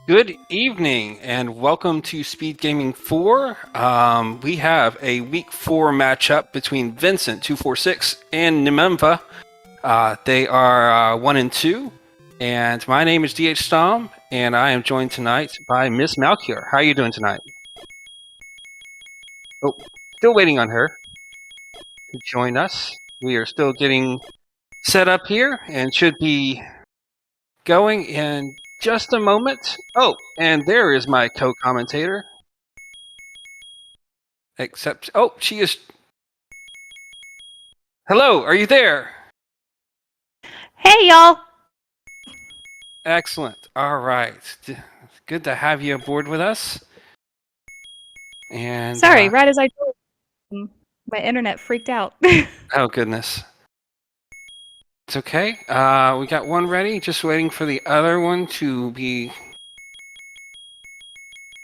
Good evening and welcome to Speed Gaming 4. We have a week 4 matchup between Vincent 246 and Nimanva. They are 1 and 2, and my name is DH Stom, and I am joined tonight by Miss Malkier. How are you doing tonight? Oh, still waiting on her to join us. We are still getting set up here and should be going in just a moment. Oh, and there is my co-commentator. Oh, she is. Hello, are you there? Hey, y'all. Excellent. All right. Good to have you aboard with us. And Sorry, right as I told my internet freaked out. oh goodness. It's okay. We got one ready, just waiting for the other one to be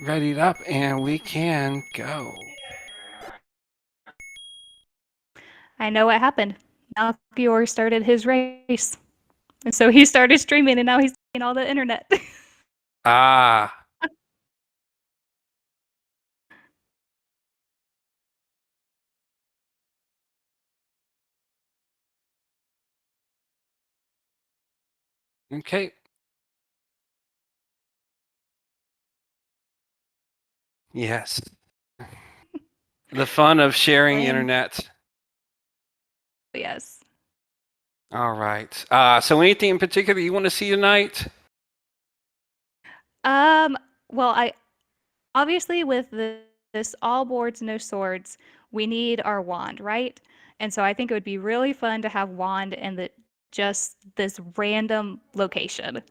readied up, and we can go. I know what happened. Malkior started his race. And so he started streaming, and now he's taking all the internet. Ah. Okay. Yes. The fun of sharing internet. Yes. All right. So anything in particular you want to see tonight? Well, I obviously with this all boards, no swords, we need our wand, right? And so I think it would be really fun to have wand in just this random location.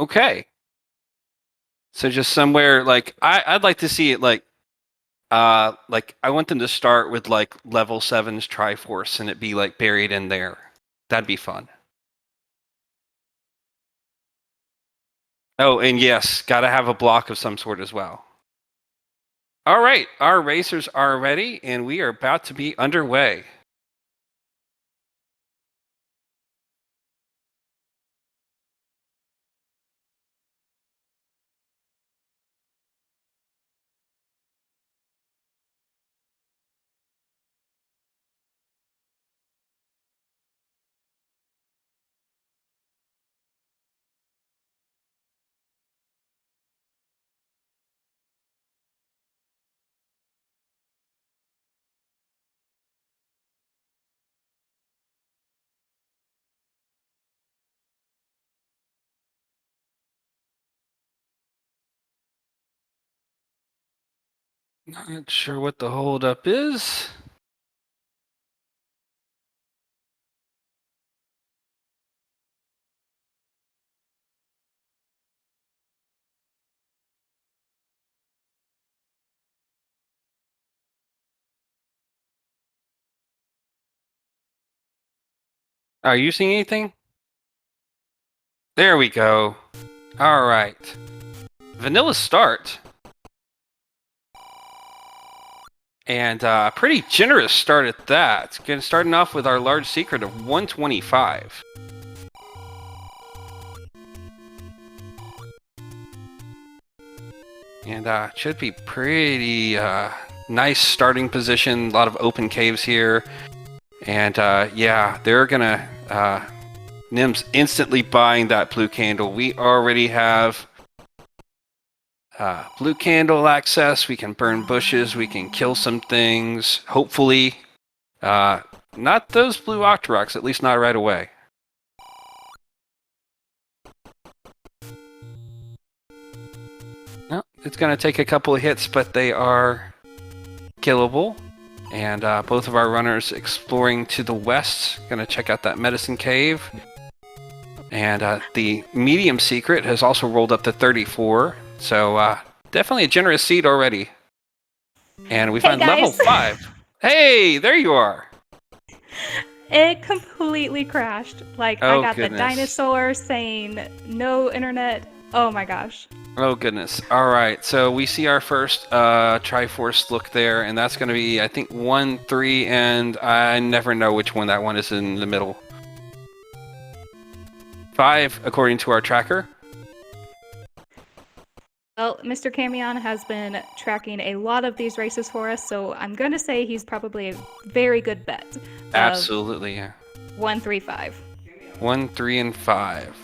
Okay. So just somewhere like I'd like to see it like I want them to start with like level 7's Triforce and it be like buried in there. That'd be fun. Oh, and yes, gotta have a block of some sort as well. All right, our racers are ready and we are about to be underway. Not sure what the holdup is. Are you seeing anything? There we go. All right. Vanilla start. And a pretty generous start at that. Starting off with our large secret of 125. And should be pretty nice starting position. A lot of open caves here. And yeah, they're gonna Nim's instantly buying that blue candle. We already have blue candle access. We can burn bushes. We can kill some things. Hopefully, not those blue Octoroks. At least not right away. No, it's gonna take a couple of hits, but they are killable. And both of our runners exploring to the west, gonna check out that medicine cave. And the medium secret has also rolled up to 34, so definitely a generous seed already. And we find level 5. Hey, there you are. It completely crashed. Like, Oh, I got goodness. the dinosaur saying no internet. Oh my gosh. Oh, goodness. All right, so we see our first Triforce look there, and that's going to be, I think, 1, 3, and I never know which one that one is in the middle. 5 according to our tracker. Well, Mr. Camion has been tracking a lot of these races for us, so I'm going to say he's probably a very good bet. Absolutely, yeah. 1, 3, 5. 1, 3, and 5.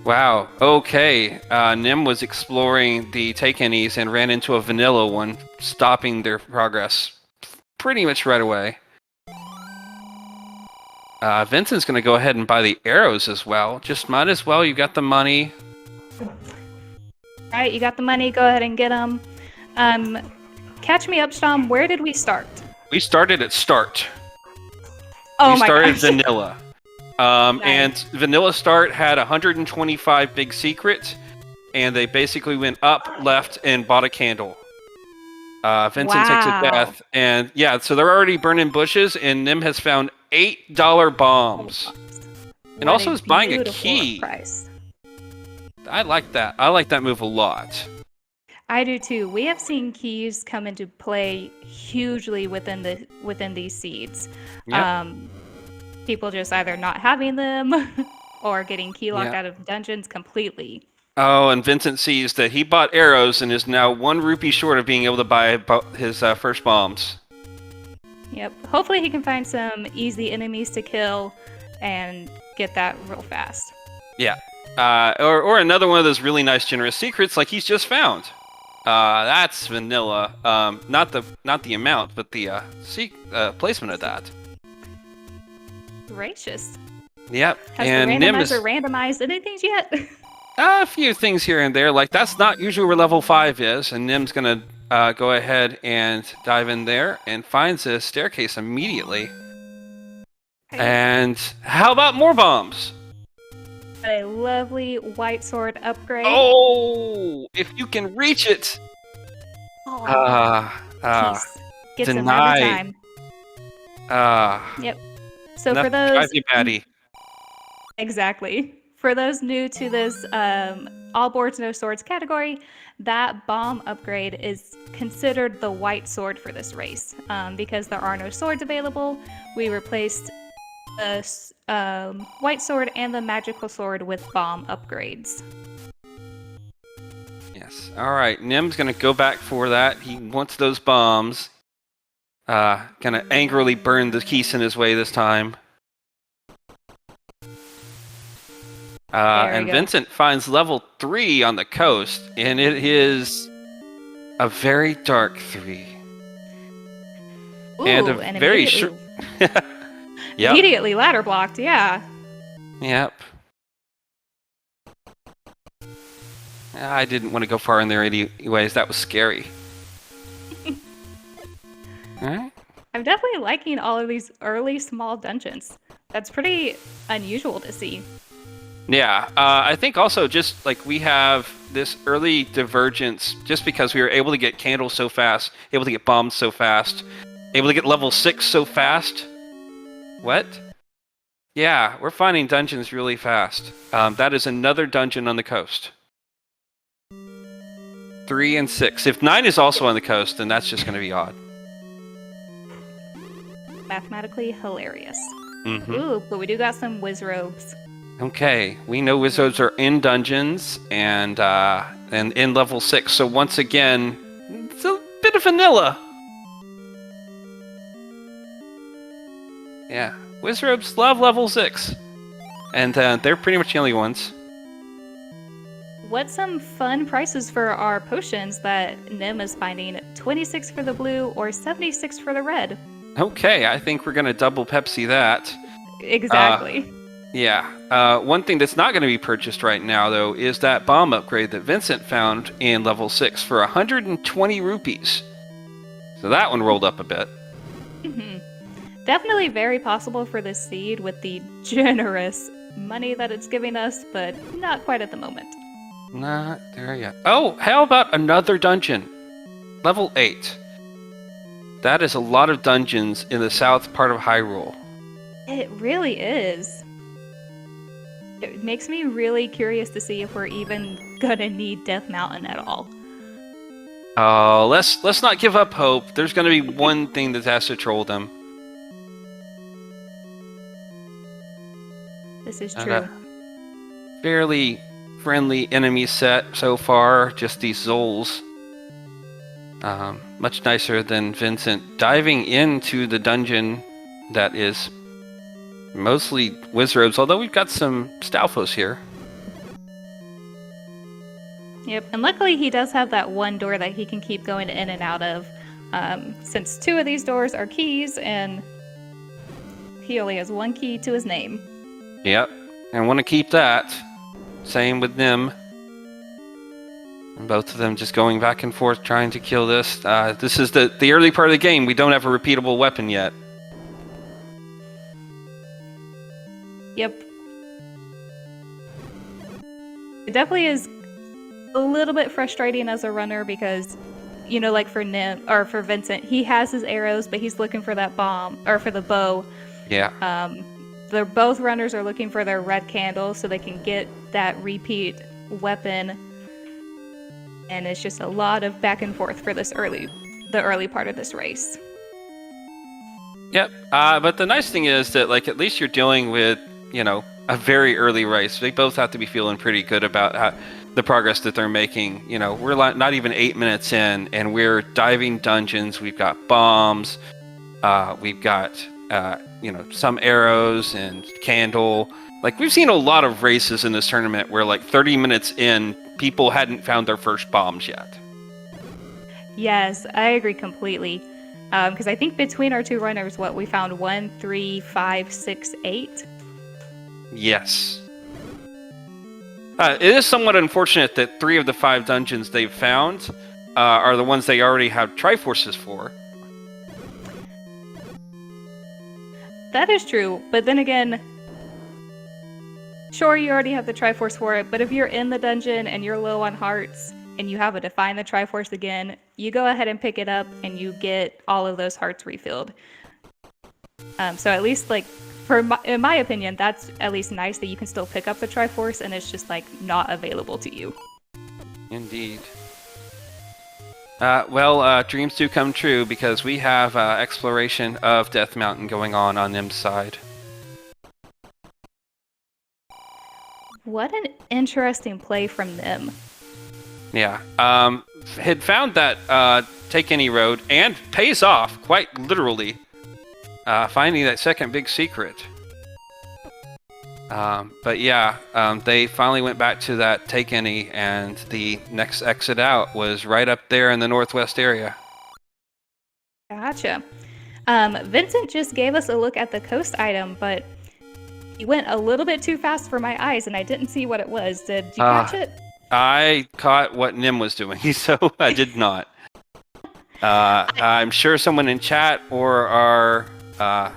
Wow. Okay. Nim was exploring the take-any's and ran into a vanilla one, stopping their progress pretty much right away. Vincent's going to go ahead and buy the arrows as well. Just might as well. You got the money. All right, you got the money. Go ahead and get them. Catch me up, Stom. Where did we start? We started at start. Oh we my started gosh. vanilla. Nice. And vanilla start had 125 big secrets, and they basically went up, left, and bought a candle. Vincent takes a Wow. death, and yeah, so they're already burning bushes, and Nim has found $8 bombs. And What also is buying a beautiful key. Price. I like that. I like that move a lot. I do too. We have seen keys come into play hugely within these seeds. Yep. People just either not having them or getting key locked Yep. out of dungeons completely. Oh, and Vincent sees that he bought arrows and is now 1 rupee short of being able to buy his first bombs. Yep. Hopefully he can find some easy enemies to kill and get that real fast. Yeah. Or another one of those really nice generous secrets like he's just found. That's vanilla. Not the amount, but the placement of that. Gracious. Yep. Has and the Nim is randomizer randomized anything yet? a few things here and there. Like that's not usually where level 5 is, and Nim's gonna go ahead and dive in there and finds a staircase immediately. And how about more bombs? A lovely white sword upgrade. Oh, if you can reach it. Peace. Gets him every denied. time. Yep. So for those drive you batty. Exactly. For those new to this all boards no swords category, that bomb upgrade is considered the white sword for this race. Because there are no swords available, we replaced the white sword and the magical sword with bomb upgrades. Yes. All right. Nim's gonna go back for that. He wants those bombs. Gonna angrily burn the keys in his way this time. And Vincent finds level 3 on the coast, and it is a very dark 3. Ooh, and a very short. Yep. Immediately ladder blocked, yeah. Yep. I didn't want to go far in there anyways. That was scary. Alright. I'm definitely liking all of these early small dungeons. That's pretty unusual to see. Yeah, I think also just like we have this early divergence just because we were able to get candles so fast, able to get bombs so fast, able to get level 6 so fast. What? Yeah, we're finding dungeons really fast. That is another dungeon on the coast. 3 and 6. If 9 is also on the coast, then that's just going to be odd. Mathematically hilarious. Mm-hmm. Ooh, but we do got some whiz robes. Okay, we know wizards are in dungeons and in level 6. So once again, it's a bit of vanilla. Yeah, wizards love level 6, and they're pretty much the only ones. What's some fun prices for our potions that Nim is finding? 26 for the blue or 76 for the red. Okay, I think we're gonna double Pepsi that. Exactly. Yeah. One thing that's not going to be purchased right now, though, is that bomb upgrade that Vincent found in level 6 for 120 rupees. So that one rolled up a bit. Definitely very possible for this seed with the generous money that it's giving us, but not quite at the moment. Not there yet. Oh, how about another dungeon? Level 8. That is a lot of dungeons in the south part of Hyrule. It really is. It makes me really curious to see if we're even gonna need Death Mountain at all. Oh, let's not give up hope. There's going to be one thing that has to troll them. This is true. fairly friendly enemy set so far, just these Zols. Much nicer than Vincent diving into the dungeon that is mostly Wizrobes, although we've got some Stalfos here. Yep, and luckily he does have that one door that he can keep going in and out of, since 2 of these doors are keys, and he only has 1 key to his name. Yep, and want to keep that. Same with Nim. And both of them just going back and forth trying to kill this. This is the early part of the game. We don't have a repeatable weapon yet. Yep. It definitely is a little bit frustrating as a runner because, you know, like for Nim or for Vincent, he has his arrows, but he's looking for that bomb or for the bow. Yeah. They're both runners are looking for their red candle so they can get that repeat weapon. And it's just a lot of back and forth for the early part of this race. Yep. But the nice thing is that, like, at least you're dealing with, you know, a very early race. They both have to be feeling pretty good about the progress that they're making. You know, we're not even 8 minutes in, and we're diving dungeons. We've got bombs. We've got, you know, some arrows and candle. Like, we've seen a lot of races in this tournament where, like, 30 minutes in, people hadn't found their first bombs yet. Yes, I agree completely. Because I think between our 2 runners, we found 1, 3, 5, 6, 8. Yes. It is somewhat unfortunate that 3 of the 5 dungeons they've found are the ones they already have Triforces for. That is true, but then again, sure, you already have the Triforce for it, but if you're in the dungeon and you're low on hearts and you have to find the Triforce again, you go ahead and pick it up and you get all of those hearts refilled. So at least, like, in my opinion, that's at least nice that you can still pick up the Triforce and it's just, like, not available to you. Indeed. Dreams do come true because we have exploration of Death Mountain going on Nim's side. What an interesting play from them. Yeah. Had found that Take Any Road, and pays off, quite literally, finding that second big secret. But yeah, they finally went back to that Take Any, and the next exit out was right up there in the northwest area. Gotcha. Vincent just gave us a look at the coast item, but he went a little bit too fast for my eyes, and I didn't see what it was. Did you catch it? I caught what Nim was doing, so I did not. I'm sure someone in chat or our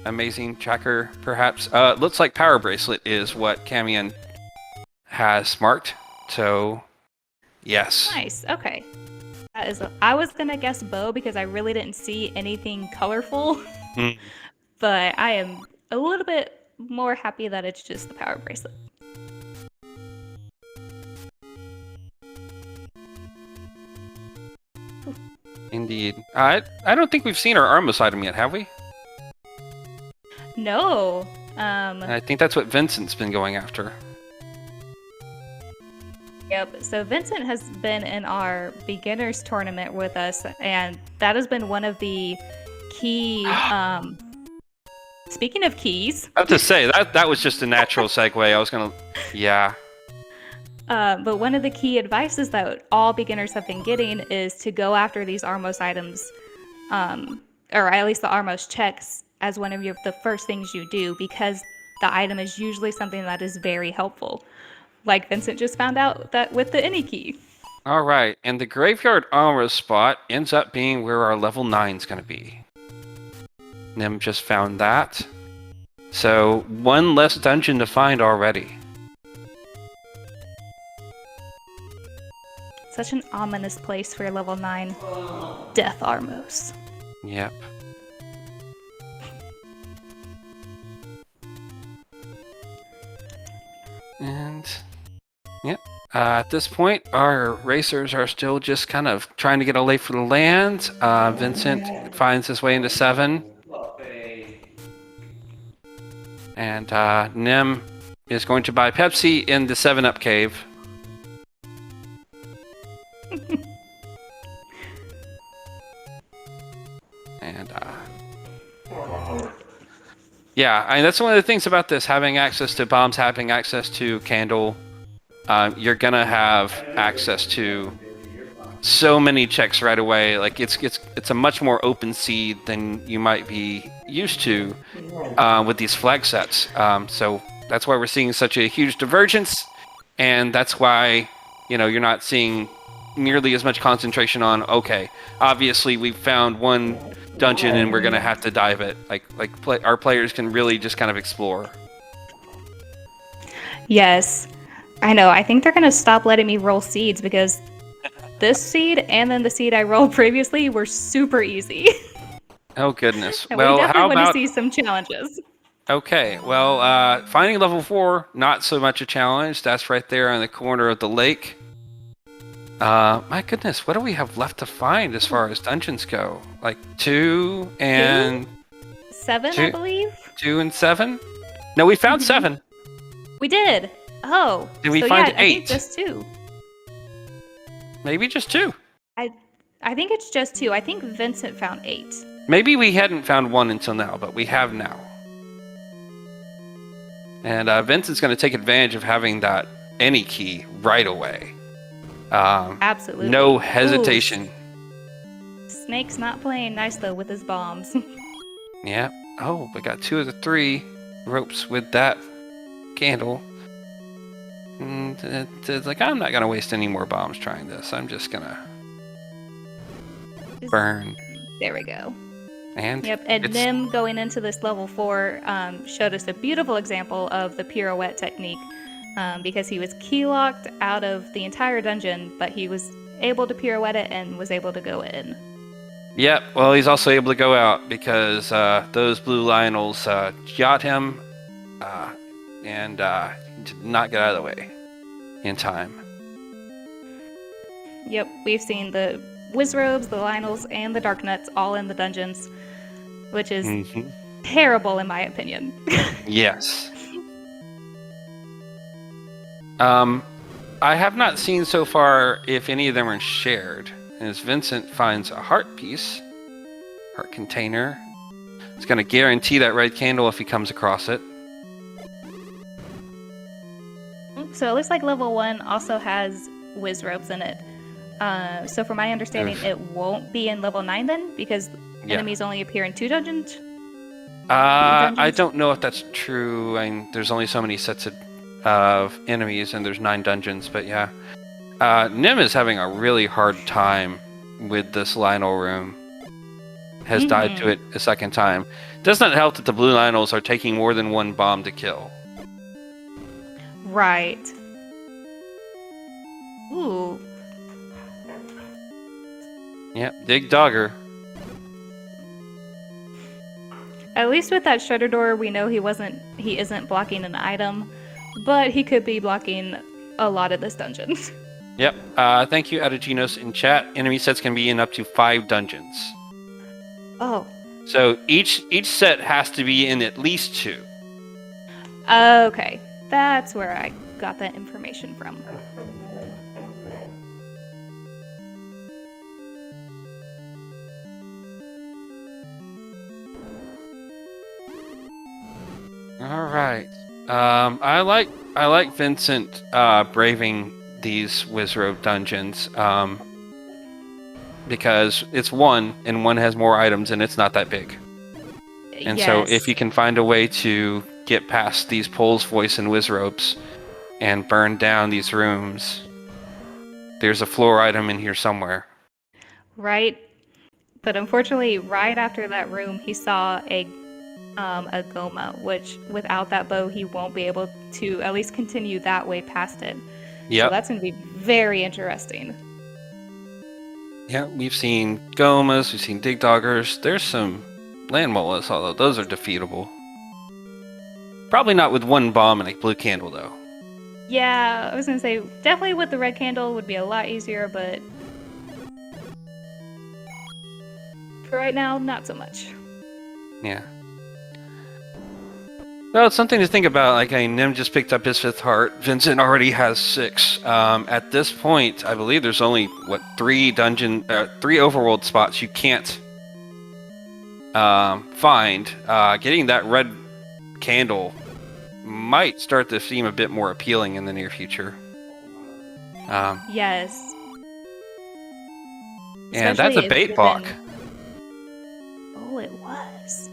amazing tracker, perhaps. Looks like Power Bracelet is what Camion has marked. So, yes. Nice. Okay. I was gonna guess bow because I really didn't see anything colorful, but I am a little bit more happy that it's just the Power Bracelet. Indeed. I don't think we've seen our Armos item yet, have we? No. I think that's what Vincent's been going after. Yep. So Vincent has been in our beginners tournament with us, and that has been one of the key. Speaking of keys, I have to say that was just a natural segue. I was gonna, yeah. But one of the key advices that all beginners have been getting is to go after these Armos items, or at least the Armos checks, as one of the first things you do, because the item is usually something that is very helpful. Like Vincent just found out that with the any key. All right, and the graveyard Armos spot ends up being where our level 9 is going to be. Nim just found that. So, one less dungeon to find already. Such an ominous place for level 9 Death Armos. Yep. And, yep. At this point, our racers are still just kind of trying to get a lay for the land. Vincent finds his way into 7. And Nim is going to buy Pepsi in the 7-Up cave. And yeah, I mean, that's one of the things about this, having access to bombs, having access to candle. You're gonna have access to so many checks right away. Like it's a much more open seed than you might be used to with these flag sets. So that's why we're seeing such a huge divergence, and that's why you're not seeing nearly as much concentration on. Okay, obviously we've found one dungeon and we're gonna have to dive it. Our players can really just kind of explore. Yes, I know. I think they're going to stop letting me roll seeds because this seed and then the seed I rolled previously were super easy. Oh goodness. And Well, we definitely how want about to see some challenges. Okay, well, finding level 4, not so much a challenge. That's right there in the corner of the lake. My goodness, what do we have left to find as far as dungeons go? Like 2 and... 7, two, I believe? 2 and 7? No, we found 7. We did. Oh. Did we so find yeah, I 8? think just 2. Maybe just 2. I think it's just 2. I think Vincent found 8. Maybe we hadn't found 1 until now, but we have now. And Vincent's going to take advantage of having that any key right away. Absolutely. No hesitation. Ooh, Snake's not playing nice though with his bombs. Yeah. Oh, we got 2 of the 3 ropes with that candle. And it's like, I'm not going to waste any more bombs trying this. I'm just going to burn. There we go. And yep, and Nim going into this level 4 showed us a beautiful example of the pirouette technique because he was key locked out of the entire dungeon, but he was able to pirouette it and was able to go in. Yep, well, he's also able to go out because those blue Lionels got him and did not get out of the way in time. Yep, we've seen the Wizrobes, the Lionels, and the Darknuts all in the dungeons, which is terrible in my opinion. Yes. I have not seen so far if any of them are shared. As Vincent finds a heart piece, heart container, it's going to guarantee that red candle if he comes across it. So it looks like level 1 also has Wizrobes in it. So from my understanding, it won't be in level 9 then, because enemies only appear in 2 dungeons? I don't know if that's true. I mean, there's only so many sets of enemies, and there's 9 dungeons, but yeah. Nim is having a really hard time with this Lionel room. Has died to it a second time. Does not help that the blue Lionels are taking more than 1 bomb to kill. Right. Ooh. Yep, Dig Dogger. At least with that Shredder door, we know he isn't blocking an item, but he could be blocking a lot of this dungeon. Yep. Thank you, Adaginos in chat. Enemy sets can be in up to 5 dungeons. Oh. So each set has to be in at least 2. Okay. That's where I got that information from. All right. I like Vincent braving these Wizrobe dungeons because it's 1 and 1 has more items and it's not that big. And so if you can find a way to get past these Pole's Voice and Wizrobes and burn down these rooms, there's a floor item in here somewhere. Right. But unfortunately, right after that room, he saw a Goma, which without that bow, he won't be able to at least continue that way past it. Yep. So that's going to be very interesting. Yeah, we've seen Gomas, we've seen Dig Doggers. There's some Land Mollas, although those are defeatable. Probably not with 1 bomb and a blue candle, though. Yeah, I was going to say, definitely with the red candle would be a lot easier, but for right now, not so much. Yeah. Well, it's something to think about. Like, Nim just picked up his 5th heart. Vincent already has 6. At this point, I believe there's only, 3 overworld spots you can't find. Getting that red candle might start to seem a bit more appealing in the near future. Yes. And that's a bait block. Oh, it was.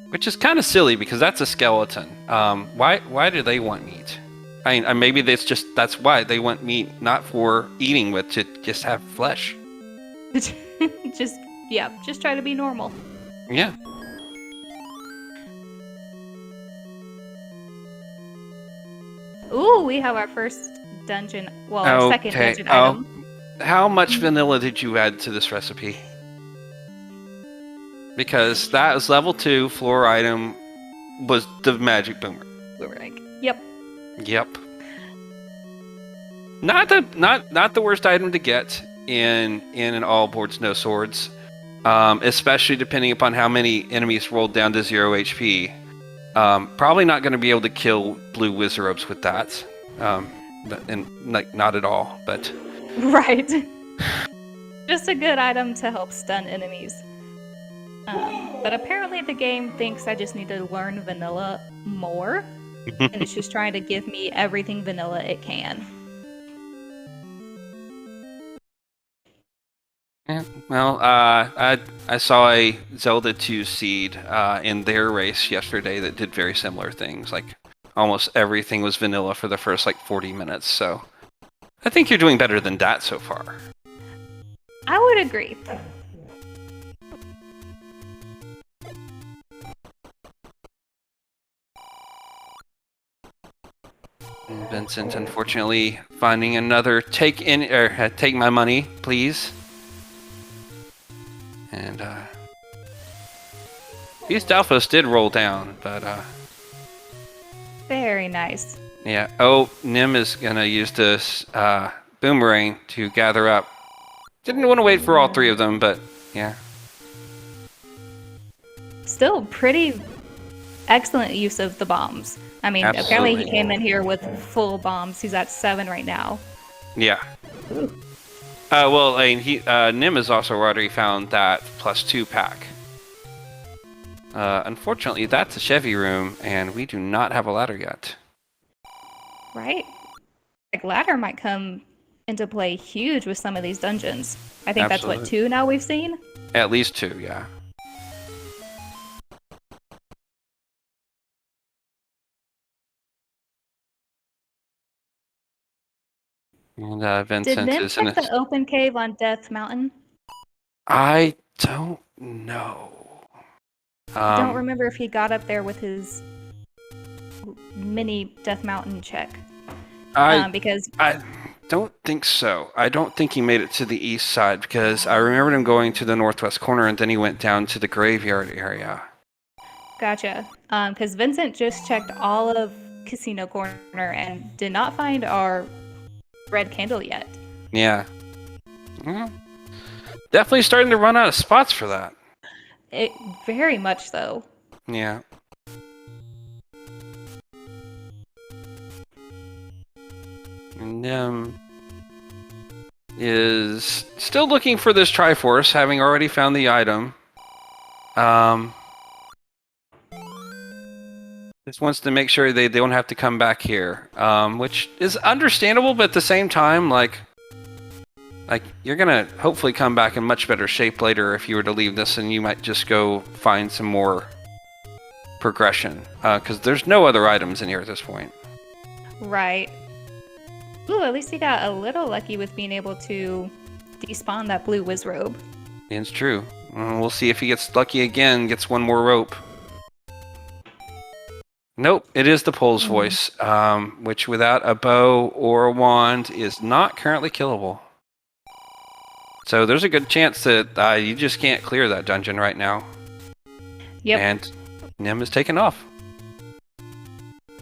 Which is kind of silly because that's a skeleton. Why do they want meat? I mean, maybe that's why they want meat, not for eating with, to just have flesh. just try to be normal. Yeah. Ooh, we have our first dungeon. Well, our second dungeon item. How much vanilla did you add to this recipe? Because that was level 2 floor item was the magic boomerang. Yep. Yep. Not the worst item to get in an all boards no swords, especially depending upon how many enemies rolled down to 0 HP. Probably not going to be able to kill blue wizards with that, and like not at all. But right, just a good item to help stun enemies. But apparently the game thinks I just need to learn vanilla more, and it's just trying to give me everything vanilla it can. Yeah, well, I saw a Zelda 2 seed in their race yesterday that did very similar things. Like, almost everything was vanilla for the first, 40 minutes, so I think you're doing better than that so far. I would agree. And Vincent, unfortunately, finding another take my money, please. And these Dalphos did roll down, but very nice. Yeah. Oh, Nim is gonna use this boomerang to gather up. Didn't want to wait for all 3 of them, but yeah. Still pretty excellent use of the bombs. I mean, Absolutely. Apparently he came in here with full bombs. He's at 7 right now. Yeah. Ooh. Well, I mean, Nim has also already found that +2 pack. Unfortunately, that's a Chevy room, and we do not have a ladder yet. Right. Like, ladder might come into play huge with some of these dungeons. I think Absolutely. That's what, 2 now we've seen? At least 2, yeah. And Vincent Did Nim is in check the open cave on Death Mountain? I don't know. Don't remember if he got up there with his mini Death Mountain check. Because I don't think so. I don't think he made it to the east side because I remembered him going to the northwest corner and then he went down to the graveyard area. Gotcha. Because Vincent just checked all of Casino Corner and did not find our red candle yet. Yeah. Well, definitely starting to run out of spots for that. It very much so. Yeah. And is still looking for this Triforce, having already found the item. Just wants to make sure they don't have to come back here, which is understandable, but at the same time, like you're gonna hopefully come back in much better shape later if you were to leave this, and you might just go find some more progression, because there's no other items in here at this point. Right. Ooh, at least he got a little lucky with being able to despawn that blue whiz robe. It's true. We'll see if he gets lucky again, gets one more rope. Nope, it is the Pole's voice, which without a bow or a wand is not currently killable. So there's a good chance that you just can't clear that dungeon right now. Yep. And Nim is taken off.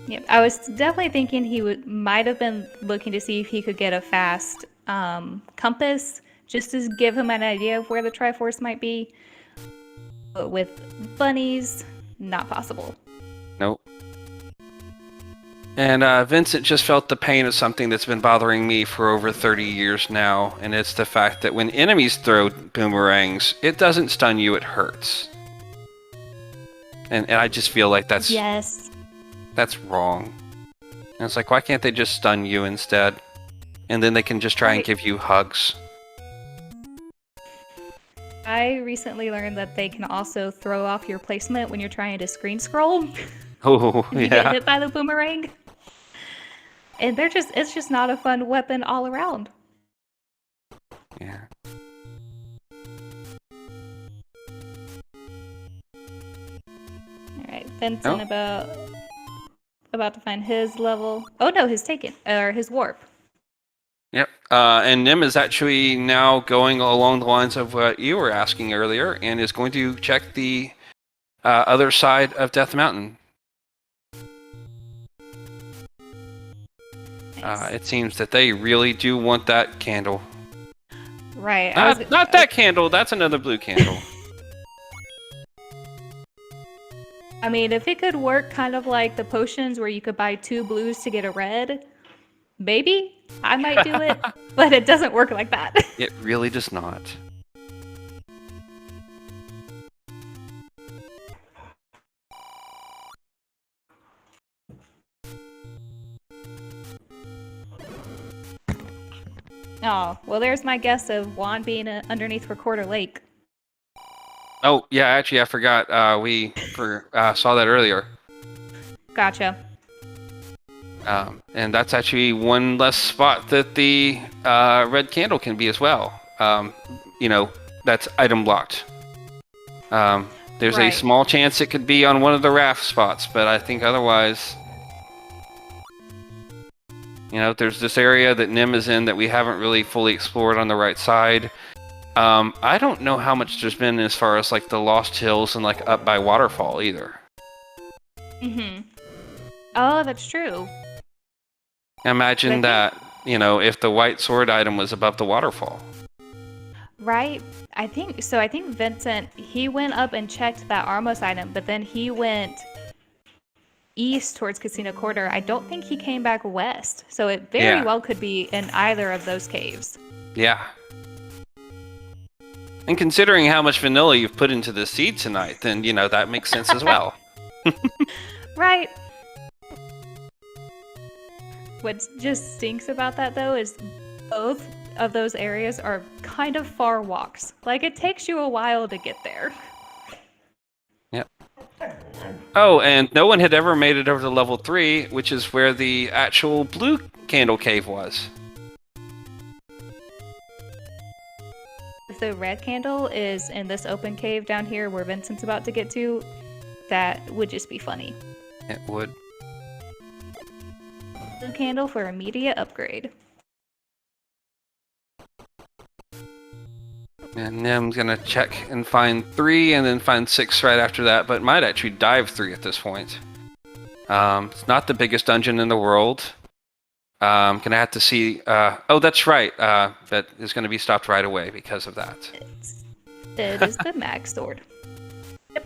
Yep. I was definitely thinking he might have been looking to see if he could get a fast compass, just to give him an idea of where the Triforce might be. with bunnies, not possible. Nope. And Vincent just felt the pain of something that's been bothering me for over 30 years now, and it's the fact that when enemies throw boomerangs, it doesn't stun you, it hurts. And I just feel like that's wrong. And it's like, why can't they just stun you instead? And then they can just try and give you hugs. I recently learned that they can also throw off your placement when you're trying to screen scroll. Oh, You get hit by the boomerang. And it's just not a fun weapon all around. Yeah. Alright, Vincent about to find his level. Oh no, his warp. Yep. And Nim is actually now going along the lines of what you were asking earlier, and is going to check the other side of Death Mountain. Nice. It seems that they really do want that candle. Right. Not that candle. That's another blue candle. I mean, if it could work kind of like the potions where you could buy 2 blues to get a red, maybe I might do it, but it doesn't work like that. It really does not. Oh, well, there's my guess of Juan being underneath Recorder Lake. Oh, yeah, actually, I forgot. We saw that earlier. Gotcha. And that's actually one less spot that the red candle can be as well. That's item blocked. There's a small chance it could be on one of the raft spots, but I think otherwise... there's this area that Nim is in that we haven't really fully explored on the right side. I don't know how much there's been as far as like the Lost Hills and like up by Waterfall either. Oh, that's true. Imagine that, if the white sword item was above the waterfall. Right. I think Vincent, he went up and checked that Armos item, but then he went east towards Casino Quarter. I don't think he came back west. So it very well could be in either of those caves. Yeah. And considering how much vanilla you've put into the seed tonight, then, that makes sense as well. Right. What just stinks about that, though, is both of those areas are kind of far walks. Like, it takes you a while to get there. Yep. Oh, and no one had ever made it over to level 3, which is where the actual blue candle cave was. If the red candle is in this open cave down here where Vincent's about to get to, that would just be funny. It would. Blue candle for immediate upgrade. And Nim's gonna check and find 3 and then find 6 right after that, but might actually dive 3 at this point. It's not the biggest dungeon in the world. Gonna have to see... oh, that's right. That is gonna be stopped right away because of that. It is the mag sword. Yep.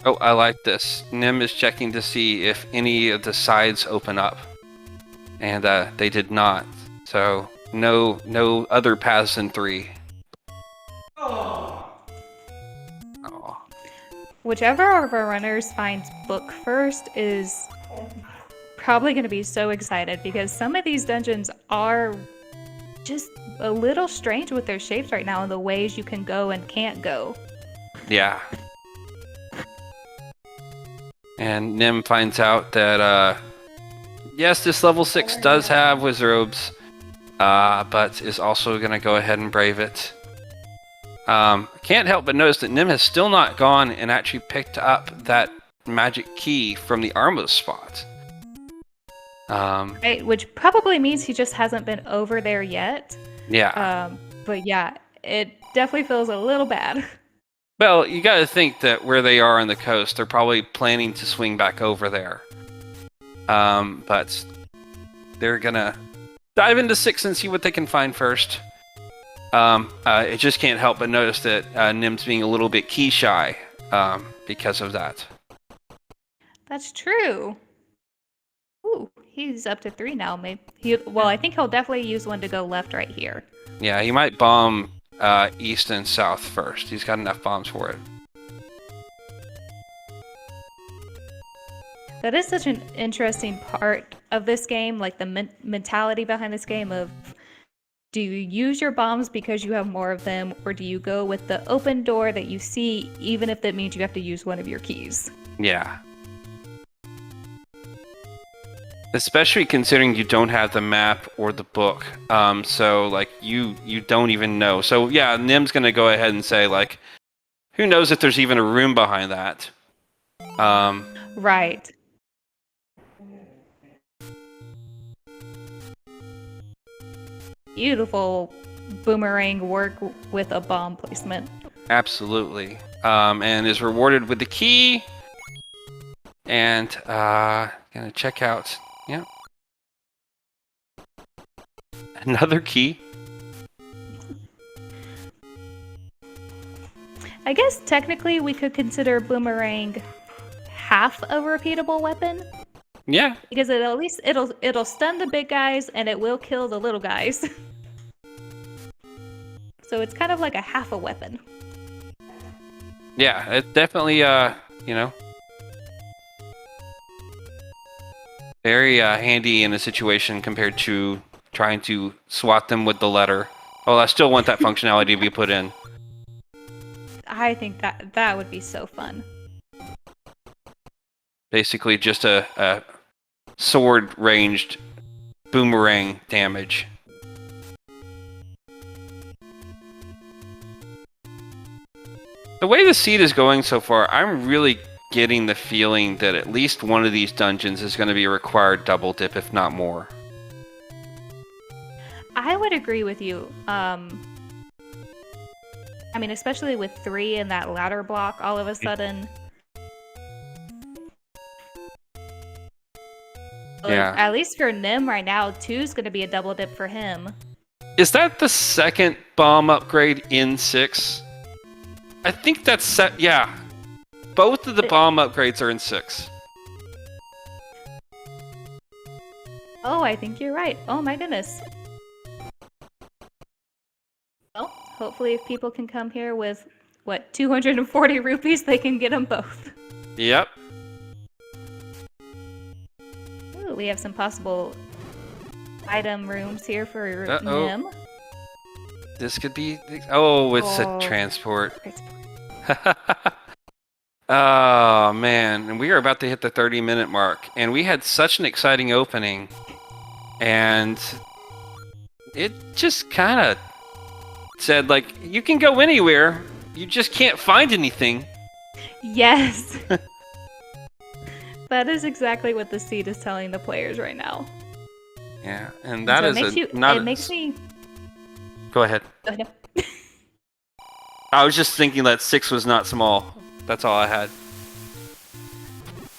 Oh, I like this. Nim is checking to see if any of the sides open up. And they did not. So, no other paths than 3. Whichever of our runners finds book first is probably going to be so excited, because some of these dungeons are just a little strange with their shapes right now and the ways you can go and can't go. Yeah. And Nim finds out that, yes, this level 6 does have wizards, but is also going to go ahead and brave it. Can't help but notice that Nim has still not gone and actually picked up that magic key from the Armos spot. Right, which probably means he just hasn't been over there yet. Yeah. But yeah, it definitely feels a little bad. Well, you got to think that where they are on the coast, they're probably planning to swing back over there. But they're gonna dive into 6 and see what they can find first. It just can't help but notice that Nim's being a little bit key shy because of that. That's true. Ooh, he's up to 3 now. Maybe I think he'll definitely use one to go left right here. Yeah, he might bomb east and south first. He's got enough bombs for it. That is such an interesting part of this game, like the mentality behind this game of, do you use your bombs because you have more of them, or do you go with the open door that you see, even if that means you have to use one of your keys? Yeah. Especially considering you don't have the map or the book. So, like, you don't even know. So, yeah, Nim's going to go ahead and say, like, who knows if there's even a room behind that. Right. Beautiful boomerang work with a bomb placement. Absolutely. And is rewarded with the key. And gonna check out. Yeah. Another key. I guess technically we could consider boomerang half a repeatable weapon. Yeah. Because at least it'll stun the big guys and it will kill the little guys. So it's kind of like a half a weapon. Yeah, it's definitely very handy in a situation compared to trying to swat them with the letter. Oh, I still want that functionality to be put in. I think that would be so fun. Basically just a sword ranged boomerang damage. The way the seed is going so far, I'm really getting the feeling that at least one of these dungeons is going to be a required double dip, if not more. I would agree with you. I mean, especially with 3 in that ladder block all of a sudden. Yeah. At least for Nim right now, 2 is going to be a double dip for him. Is that the second bomb upgrade in 6? I think that's set. Yeah. Both of the bomb upgrades are in 6. Oh, I think you're right. Oh my goodness. Well, hopefully if people can come here with, 240 rupees, they can get them both. Yep. Ooh, we have some possible item rooms here for Nim. This could be... Oh, it's a transport. Oh, man. And we are about to hit the 30-minute mark. And we had such an exciting opening. And it just kind of said, like, you can go anywhere. You just can't find anything. Yes. That is exactly what the seed is telling the players right now. Yeah, and that so is it makes me... Go ahead. Go ahead. I was just thinking that 6 was not small. That's all I had.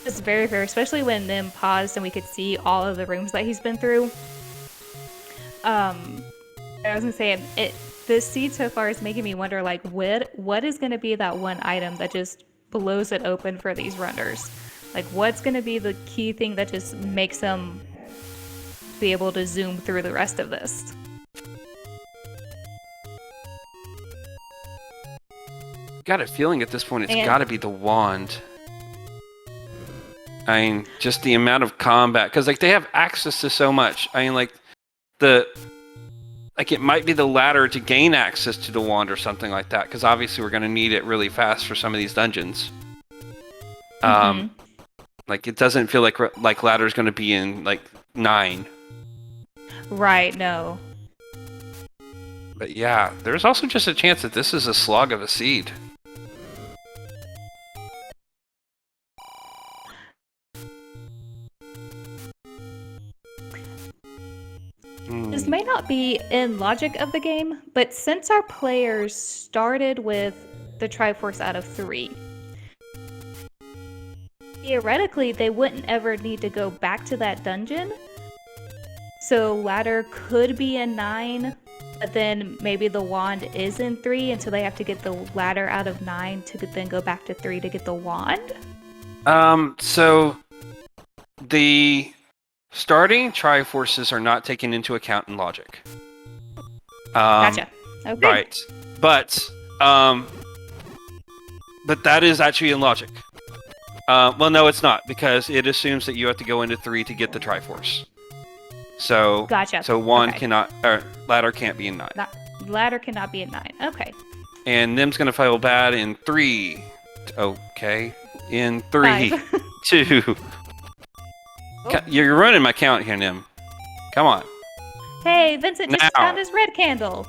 It's very fair, especially when Nim paused and we could see all of the rooms that he's been through. I was gonna say, this seed so far is making me wonder, like, what is gonna be that one item that just blows it open for these runners? Like, what's gonna be the key thing that just makes them be able to zoom through the rest of this? Got a feeling at this point it's got to be the wand. I mean, just the amount of combat, because like they have access to so much. I mean, like it might be the ladder to gain access to the wand or something like that, because obviously we're going to need it really fast for some of these dungeons. Like it doesn't feel like ladder's going to be in like 9. Right. No. But yeah, there's also just a chance that this is a slog of a seed. This may not be in logic of the game, but since our players started with the Triforce out of 3, theoretically they wouldn't ever need to go back to that dungeon So ladder could be in 9, but then maybe the wand is in 3, and so they have to get the ladder out of 9 to then go back to 3 to get the wand? So the starting Triforces are not taken into account in logic. Gotcha. Okay. Right. But that is actually in logic. Well, no, it's not, because it assumes that you have to go into 3 to get the Triforce. So, Gotcha. So wand Okay. cannot, or ladder can't be in 9. Ladder cannot be in 9. Okay. And Nim's gonna feel bad in 3. Okay. In 3, 5. 2. Oh. You're running my count here, Nim. Come on. Hey, Vincent just Now. found his red candle.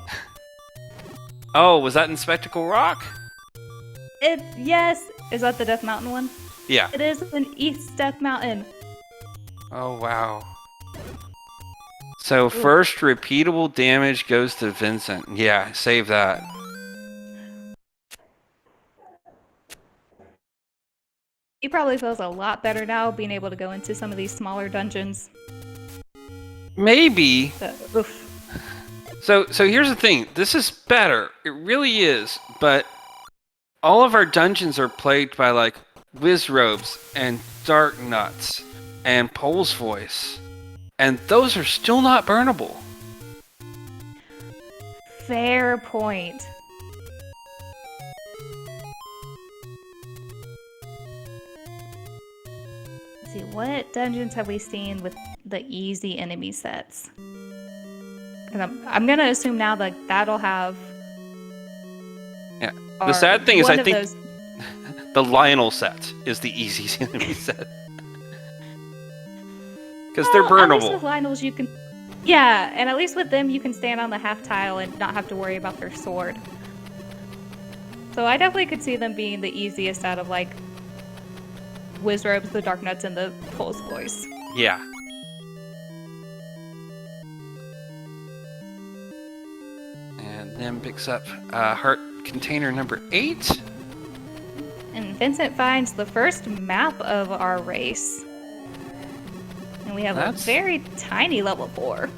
Oh, was that in Spectacle Rock? Yes. Is that the Death Mountain one? Yeah. It is in East Death Mountain. Oh, wow. So first repeatable damage goes to Vincent. Yeah, save that. He probably feels a lot better now being able to go into some of these smaller dungeons. Maybe. Oof. So here's the thing. This is better. It really is. But all of our dungeons are plagued by like Wizrobes and Dark Nuts and Pole's Voice. And those are still not burnable. Fair point. Let's see, what dungeons have we seen with the easy enemy sets? Because I'm gonna assume now that that'll have. Yeah. The sad thing is, one I of think those... the Lionel set is the easy enemy set. Because they're burnable. At least with Lionels you can... Yeah, and at least with them you can stand on the half tile and not have to worry about their sword. So I definitely could see them being the easiest out of, like, Wizrobes, the Dark Nuts, and the Pole's Voice. Yeah. And then picks up heart container number 8. And Vincent finds the first map of our race. And we have a very tiny level 4.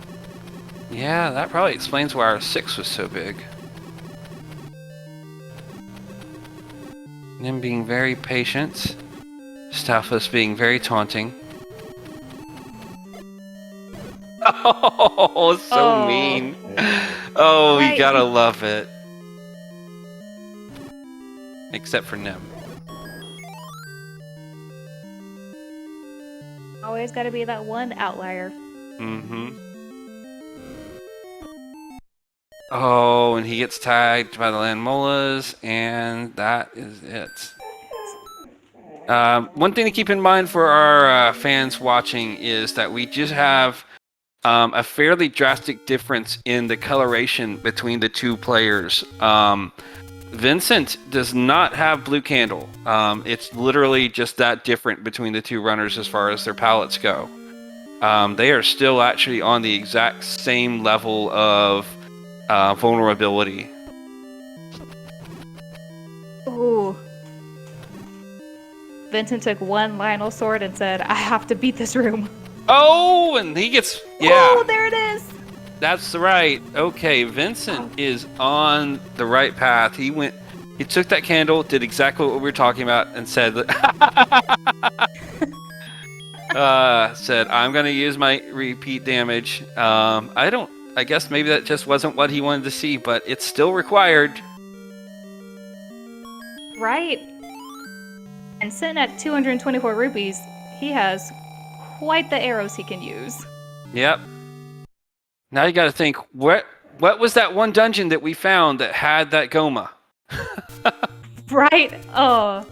Yeah, that probably explains why our 6 was so big. Nim being very patient. Staphos being very taunting. Oh, so mean. Oh, you gotta love it. Except for Nim. Always gotta be that one outlier. Mm-hmm. Oh, and he gets tagged by the Landmolas, and that is it. One thing to keep in mind for our fans watching is that we just have a fairly drastic difference in the coloration between the two players. Vincent does not have blue candle. It's literally just that different between the two runners as far as their palettes go. They are still actually on the exact same level of vulnerability. Ooh. Vincent took one Lionel sword and said, I have to beat this room. Oh, and he gets... Yeah. Oh, there it is! That's right. Okay, Vincent is on the right path. He took that candle, did exactly what we were talking about, and said, said, I'm going to use my repeat damage. I guess maybe that just wasn't what he wanted to see, but it's still required. Right. And sitting at 224 rupees, he has quite the arrows he can use. Yep. Now you got to think, what was that one dungeon that we found that had that Goma? Right? Oh.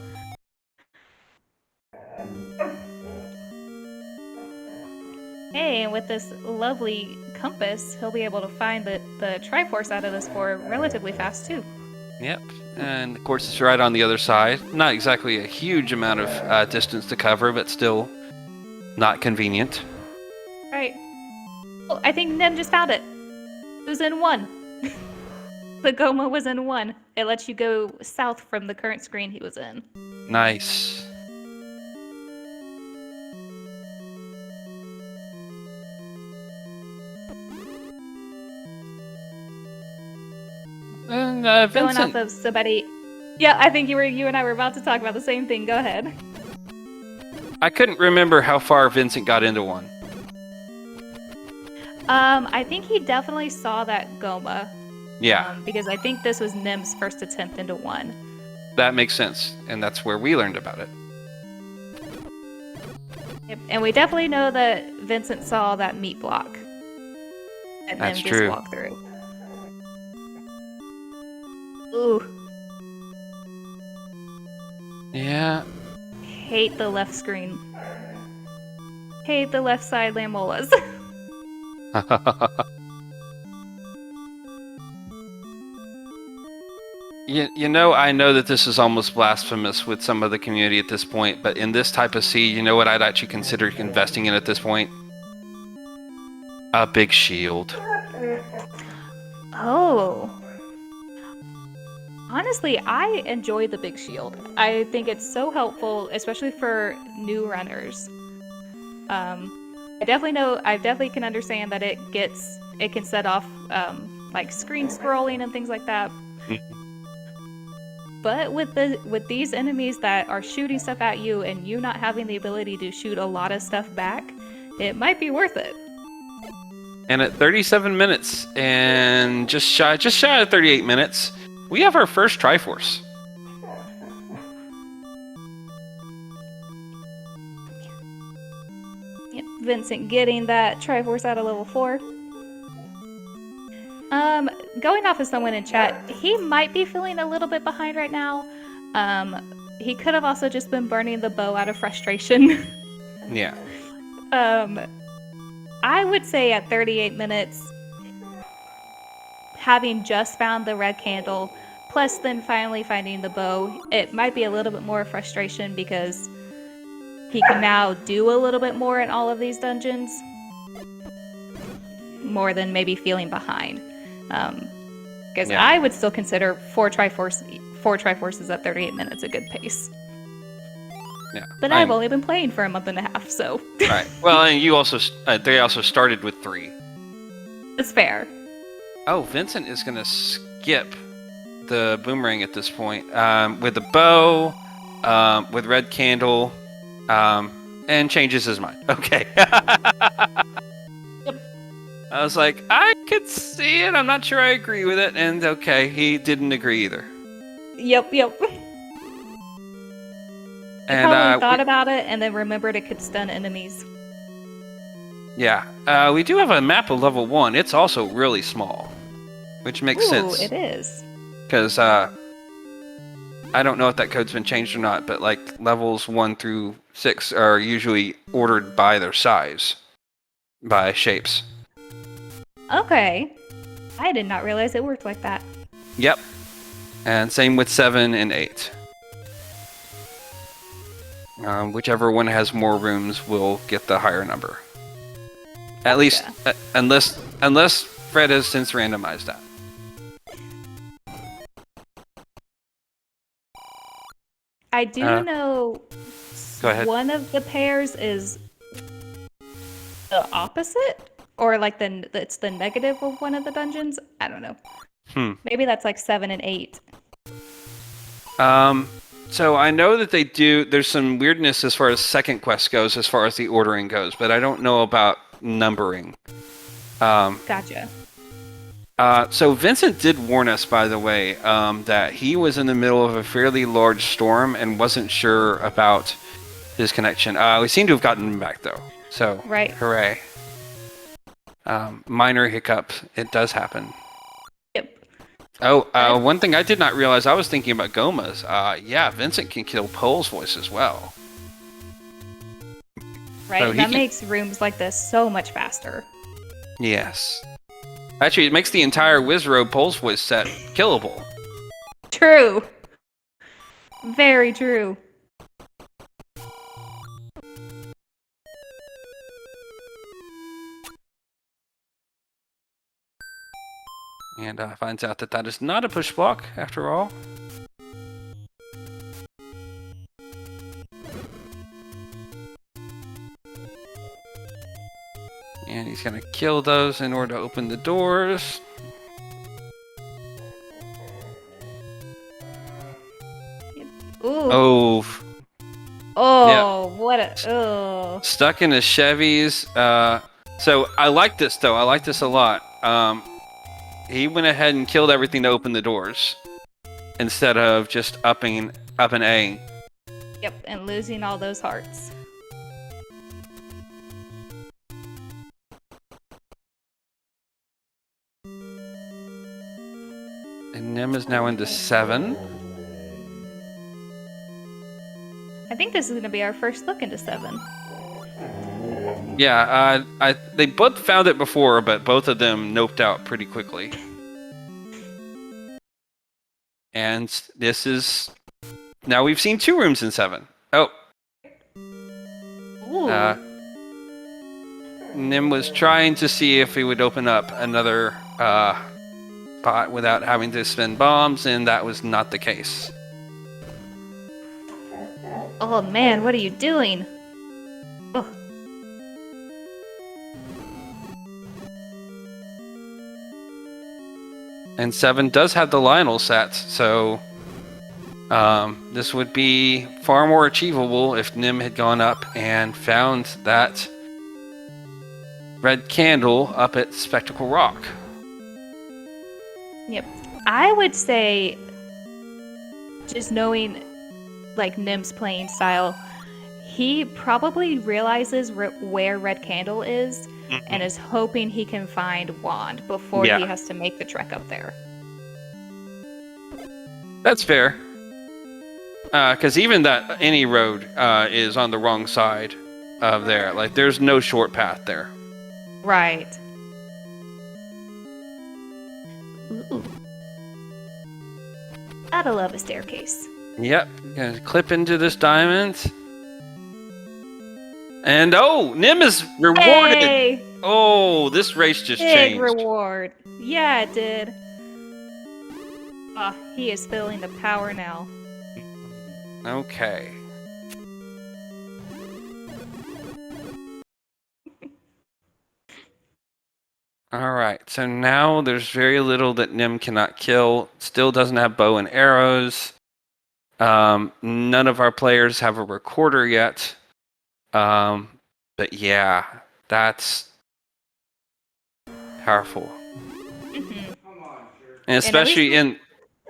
Hey, and with this lovely compass, he'll be able to find the Triforce out of this ore relatively fast, too. Yep. And of course, it's right on the other side. Not exactly a huge amount of distance to cover, but still not convenient. Right. Oh, I think Nim just found it. It was in 1. The Goma was in 1. It lets you go south from the current screen he was in. Nice. And Going off Vincent, of somebody. Yeah, I think you and I were about to talk about the same thing. Go ahead. I couldn't remember how far Vincent got into one. I think he definitely saw that Goma. Yeah, Because I think this was Nim's first attempt into one. that makes sense, and that's where we learned about it. Yep. And we definitely know that Vincent saw that meat block. And That's Nim true. just walked through. Ooh. Yeah. Hate the left screen. Hate the left side Lamolas. You know, I know that this is almost blasphemous with some of the community at this point, but in this type of seed, you know what I'd actually consider investing in at this point? A big shield. Oh. Honestly, I enjoy the big shield. I think it's so helpful, especially for new runners. I definitely can understand that it can set off like screen scrolling and things like that. But with these enemies that are shooting stuff at you and you not having the ability to shoot a lot of stuff back, it might be worth it. And at 37 minutes and just shy of 38 minutes, we have our first Triforce. Yep, Vincent getting that Triforce out of level 4. Going off of someone in chat, he might be feeling a little bit behind right now. He could have also just been burning the bow out of frustration. Yeah. I would say at 38 minutes, having just found the red candle, plus then finally finding the bow, it might be a little bit more frustration because he can now do a little bit more in all of these dungeons, more than maybe feeling behind. Because I would still consider four Triforces at 38 minutes a good pace. Yeah. But I've only been playing for a month and a half, so. Right. Well, and you also they also started with 3. It's fair. Oh, Vincent is gonna skip the boomerang at this point with the bow, with red candle, and changes his mind. Okay. Yep. I was like, I could see it. I'm not sure I agree with it. And okay, he didn't agree either. Yep. He And probably thought about it and then remembered it could stun enemies. Yeah. We do have a map of level 1. It's also really small, which makes sense. It is. Because I don't know if that code's been changed or not, but like levels 1 through 6 are usually ordered by their size, by shapes. Okay. I did not realize it worked like that. Yep. And same with 7 and 8. Whichever one has more rooms will get the higher number. At least, unless Fred has since randomized that. I do know Go ahead. one of the pairs is the opposite, or like it's the negative of one of the dungeons. I don't know. Maybe that's like 7 and 8. So I know that they do. There's some weirdness as far as second quest goes, as far as the ordering goes, but I don't know about numbering. Gotcha. So Vincent did warn us, by the way, that he was in the middle of a fairly large storm and wasn't sure about his connection. We seem to have gotten him back though. So right. Hooray. Minor hiccup. It does happen. Yep. Oh, one thing I did not realize, I was thinking about Gomas. Yeah, Vincent can kill Pole's voice as well. Right, so that makes rooms like this so much faster. Yes. Actually, it makes the entire Wizrobe Pole's voice set killable. True. Very true. And finds out that is not a push block, after all. And he's going to kill those in order to open the doors. Oh, Oh, what a... Oh. stuck in his Chevys. So I like this, though. I like this a lot. He went ahead and killed everything to open the doors instead of just up and A. Yep, and losing all those hearts. And Nim is now into 7. I think this is going to be our first look into 7. Yeah, they both found it before, but both of them noped out pretty quickly. And this is... Now we've seen 2 rooms in 7. Oh. Ooh. Nim was trying to see if he would open up another pot without having to spend bombs, and that was not the case. Oh man, what are you doing? Oh. And 7 does have the Lionel set, so this would be far more achievable if Nim had gone up and found that red candle up at Spectacle Rock. Yep. I would say, just knowing like Nim's playing style, he probably realizes where Red Candle is and is hoping he can find Wand before he has to make the trek up there. That's fair. Because even that any road is on the wrong side of there. Like, there's no short path there. Right. Ooh. Gotta love a staircase. Yep. Gonna clip into this diamond. And oh, Nim is rewarded. Hey! Oh, this race just Big changed. reward. Yeah, it did. Ah, he is feeling the power now. Okay. Alright, so now there's very little that Nim cannot kill. Still doesn't have bow and arrows. None of our players have a recorder yet. But yeah, that's powerful. And especially in...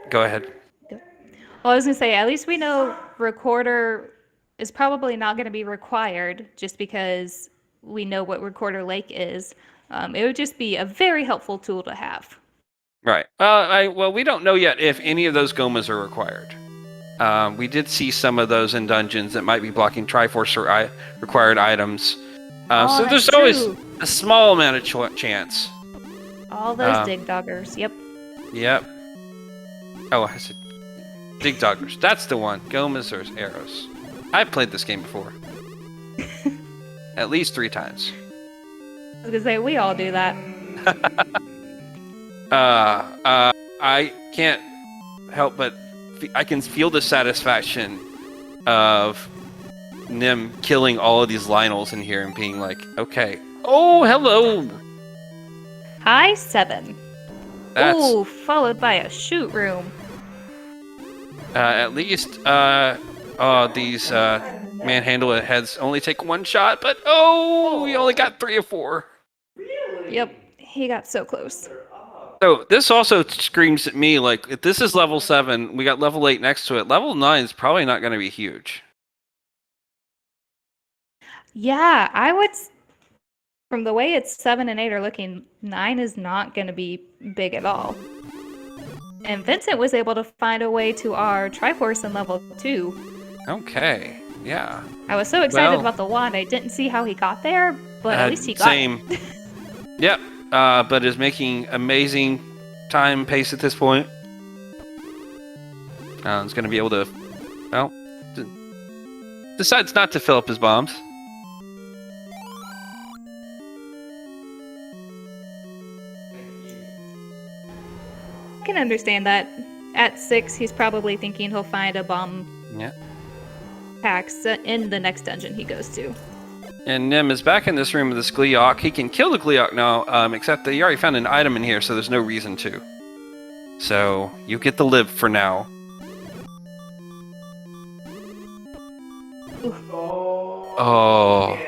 Go ahead. Well, I was going to say, at least we know recorder is probably not going to be required just because we know what Recorder Lake is. It would just be a very helpful tool to have. Right. Well, we don't know yet if any of those gomas are required. We did see some of those in dungeons that might be blocking Triforce or required items. So there's always a small amount of chance. All those dig doggers, yep. Yep. Oh, I said dig doggers. That's the one. Gomas or arrows. I've played this game before. At least 3 times. I was gonna say, we all do that. I can't help but I can feel the satisfaction of Nim killing all of these Lionels in here and being like, okay. Oh, hello! Hi, 7. Ooh, followed by a shoot room. At least, these manhandle heads only take 1 shot, but we only got 3 or 4. Yep, he got so close. So this also screams at me like, if this is level 7, we got level 8 next to it. Level 9 is probably not going to be huge. Yeah, I would. From the way it's 7 and 8 are looking, 9 is not going to be big at all. And Vincent was able to find a way to our Triforce in level 2. Okay, yeah. I was so excited about the wand. I didn't see how he got there, but at least he got it. Yep, but is making amazing time pace at this point. He's going to be able to, decides not to fill up his bombs. I can understand that. At 6, he's probably thinking he'll find a bomb packs in the next dungeon he goes to. And Nim is back in this room with this Gleeok. He can kill the Gleeok now, except that he already found an item in here, so there's no reason to. So, you get the live for now. Oh.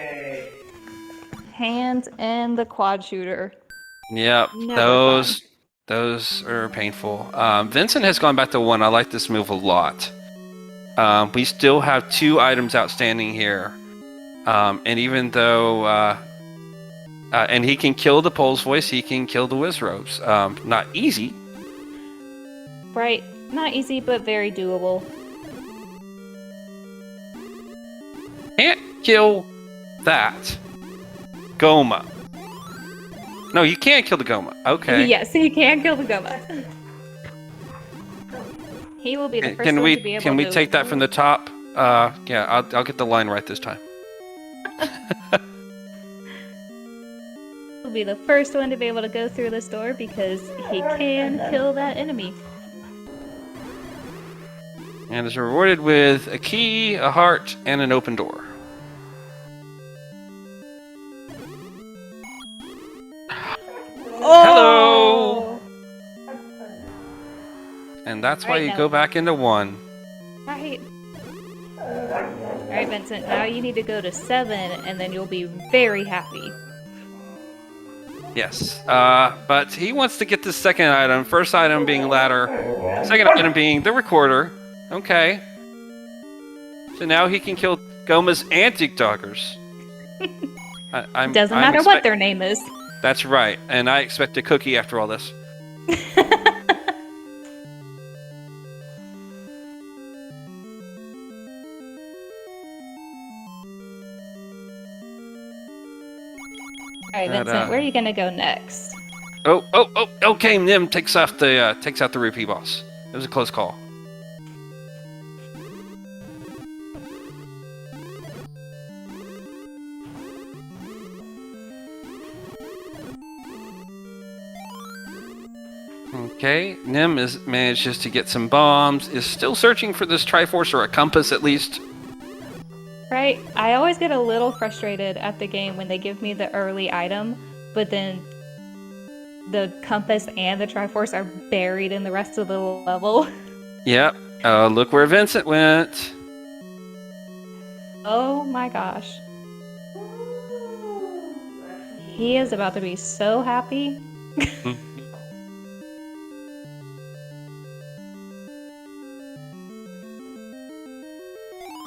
Hands and the quad shooter. Yep. Never fun. Those are painful. Vincent has gone back to 1. I like this move a lot. We still have 2 items outstanding here. And even though and he can kill the Pole's Voice, he can kill the Wizrobes. Not easy. Right. Not easy, but very doable. Can't kill that. Goma. No, you can't kill the Goma. Okay. Yes, he can kill the Goma. He will be the first one to be able to... Can we take that from the top? Yeah, I'll get the line right this time. He'll be the first one to be able to go through this door because he can kill that enemy. And is rewarded with a key, a heart, and an open door. Oh! Hello! And that's why you go back into 1. Right. Alright, Vincent, now you need to go to 7, and then you'll be very happy. Yes. But he wants to get the second item. First item being ladder. Second item being the recorder. Okay. So now he can kill Goma's anti-doggers. Doesn't matter what their name is. That's right. And I expect a cookie after all this. Alright, Vincent, where are you gonna go next? Okay, Nim takes out the rupee boss. It was a close call. Okay, Nim manages to get some bombs, is still searching for this Triforce or a compass at least. Right? I always get a little frustrated at the game when they give me the early item, but then the compass and the Triforce are buried in the rest of the level. Yep. Look where Vincent went. Oh my gosh. He is about to be so happy.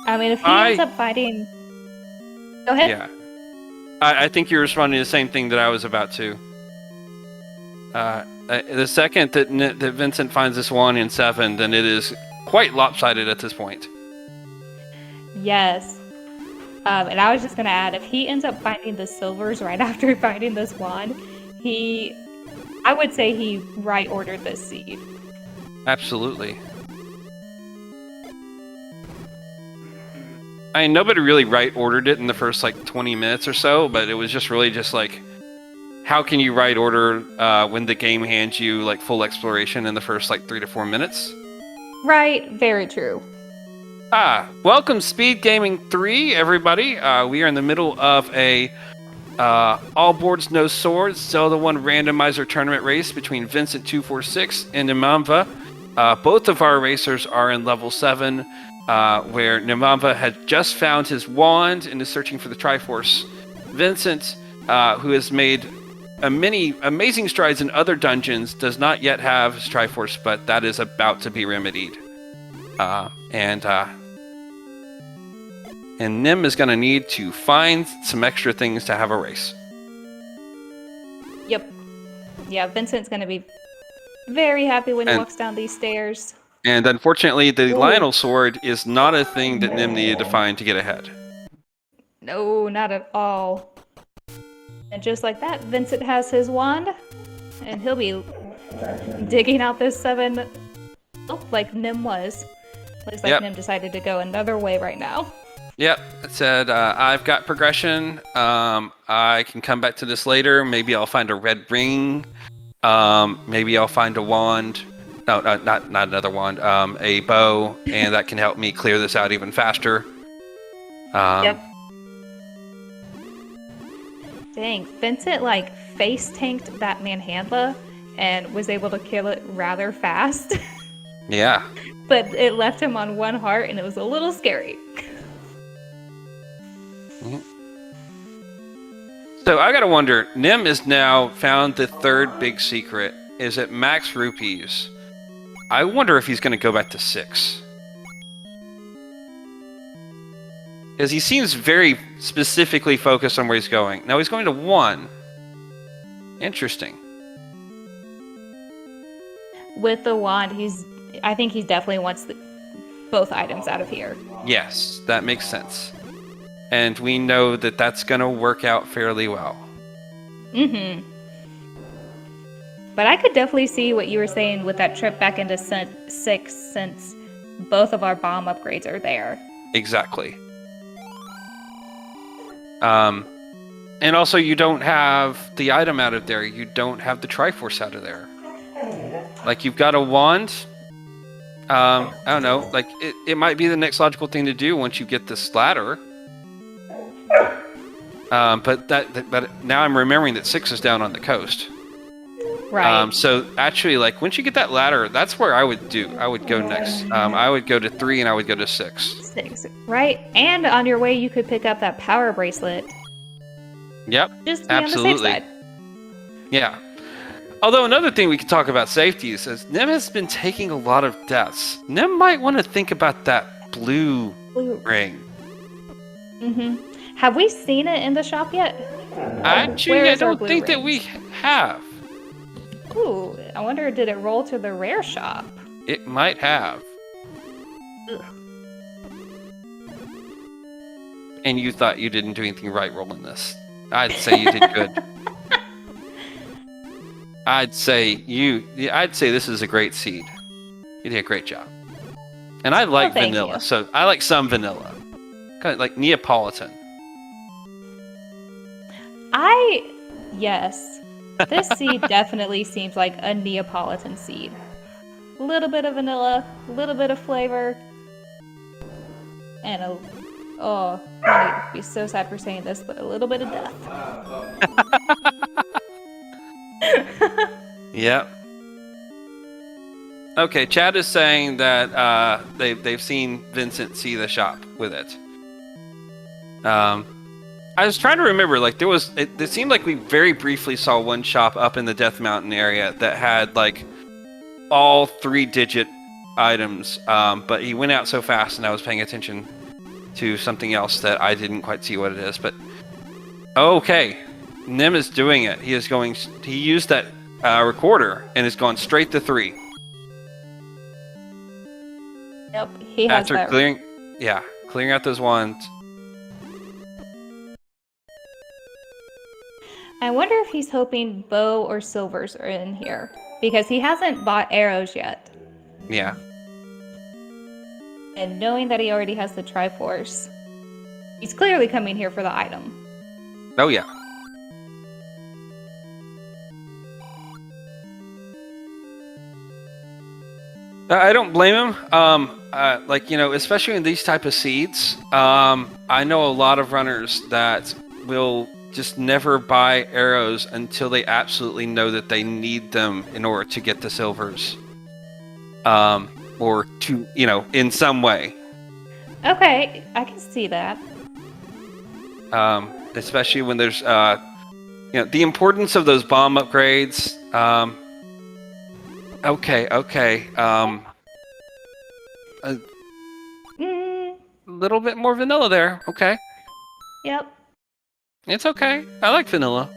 I mean, if he ends up fighting... Go ahead. Yeah. I think you're responding to the same thing that I was about to. The second that Vincent finds this 1 in 7, then it is quite lopsided at this point. Yes. And I was just going to add, if he ends up finding the silvers right after finding this wand, I would say he right-ordered this seed. Absolutely. I mean, nobody really right-ordered it in the first, 20 minutes or so, but it was just really just, how can you right-order when the game hands you, full exploration in the first, 3 to 4 minutes? Right, very true. Welcome SpeedGaming 3, everybody. We are in the middle of a all boards, no swords, Zelda 1 randomizer tournament race between Vincent246 and Nimanva. Both of our racers are in level 7, where Nimanva had just found his wand and is searching for the Triforce. Vincent, who has made many amazing strides in other dungeons, does not yet have his Triforce, but that is about to be remedied. And Nim is going to need to find some extra things to have a race. Yep. Yeah, Vincent's going to be very happy when he walks down these stairs. And unfortunately, the Lionel sword is not a thing that Nim needed to find to get ahead. No, not at all. And just like that, Vincent has his wand, and he'll be digging out this 7, like Nim was. Looks like Nim decided to go another way right now. Yep, it said, I've got progression. I can come back to this later. Maybe I'll find a red ring. Maybe I'll find a wand. No, not another wand. A bow, and that can help me clear this out even faster. Yep. Dang, Vincent face tanked that Manhandla and was able to kill it rather fast. Yeah. But it left him on 1 heart, and it was a little scary. So I gotta wonder, Nim has now found the third big secret, is at max rupees. I wonder if he's gonna go back to 6. Because he seems very specifically focused on where he's going. Now he's going to 1. Interesting. With the wand, I think he definitely wants both items out of here. Yes, that makes sense. And we know that that's going to work out fairly well. Mm-hmm. But I could definitely see what you were saying with that trip back into 6, since both of our bomb upgrades are there. Exactly. And also you don't have the item out of there. You don't have the Triforce out of there. Like, you've got a wand. I don't know. Like, it might be the next logical thing to do once you get this ladder. But now I'm remembering that 6 is down on the coast. Right. So actually, like, once you get that ladder, that's where I would go next. I would go to 3 and I would go to 6. 6, right? And on your way, you could pick up that power bracelet. Yep. Just to be absolutely. on the safe side. Yeah. Although another thing we could talk about safety is Nim has been taking a lot of deaths. Nim might want to think about that blue ring. Mm-hmm. Have we seen it in the shop yet? Actually, I don't think that we have. Ooh, I wonder, did it roll to the rare shop? It might have. Ugh. And you thought you didn't do anything right rolling this. I'd say you did good. I'd say this is a great seed. You did a great job. And I like vanilla, so I like some vanilla. Kind of like Neapolitan. Yes. This seed definitely seems like a Neapolitan seed. A little bit of vanilla, a little bit of flavor, and I'm gonna be so sad for saying this, but a little bit of death. Yep. Okay, Chad is saying that they've seen Vincent see the shop with it. I was trying to remember, like, it seemed like we very briefly saw one shop up in the Death Mountain area that had, like, all 3-digit items, but he went out so fast and I was paying attention to something else that I didn't quite see what it is, but okay, Nim is doing it. He used that recorder and has gone straight to 3. Yep, he has that. After clearing out those ones. I wonder if he's hoping bow or silvers are in here, because he hasn't bought arrows yet. Yeah. And knowing that he already has the Triforce, he's clearly coming here for the item. Oh yeah. I don't blame him. Like, you know, especially in these type of seeds, I know a lot of runners that will just never buy arrows until they absolutely know that they need them in order to get the silvers. Or to, you know, in some way. Okay, I can see that. Especially when there's, you know, the importance of those bomb upgrades. Okay. A little bit more vanilla there. Okay. Yep. It's okay. I like vanilla.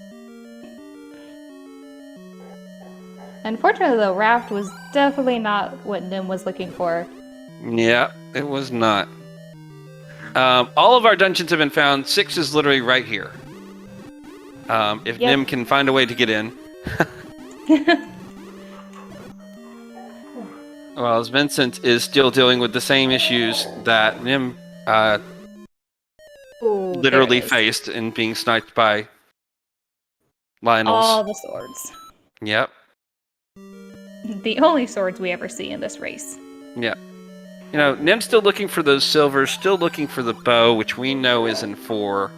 Unfortunately, the raft was definitely not what Nim was looking for. Yeah, it was not. All of our dungeons have been found. 6 is literally right here. If Nim can find a way to get in. Well, as Vincent is still dealing with the same issues that Nim literally faced in being sniped by Lionels. All the swords. Yep. The only swords we ever see in this race. Yeah. You know, Nim's still looking for those silvers, still looking for the bow, which we know is in 4.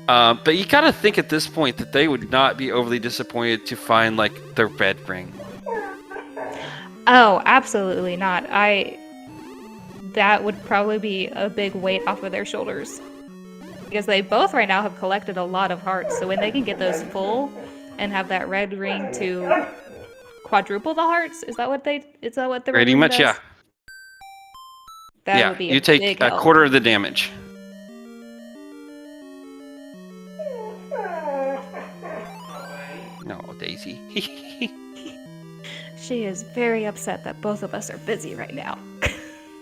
But you gotta think at this point that they would not be overly disappointed to find, like, the red ring. Oh, absolutely not. That would probably be a big weight off of their shoulders. Because they both right now have collected a lot of hearts, so when they can get those full and have that red ring to quadruple the hearts, is that what the red Pretty ring much, does? yeah. That Yeah, would be you a take big a help. quarter of the damage. No, Daisy. She is very upset that both of us are busy right now.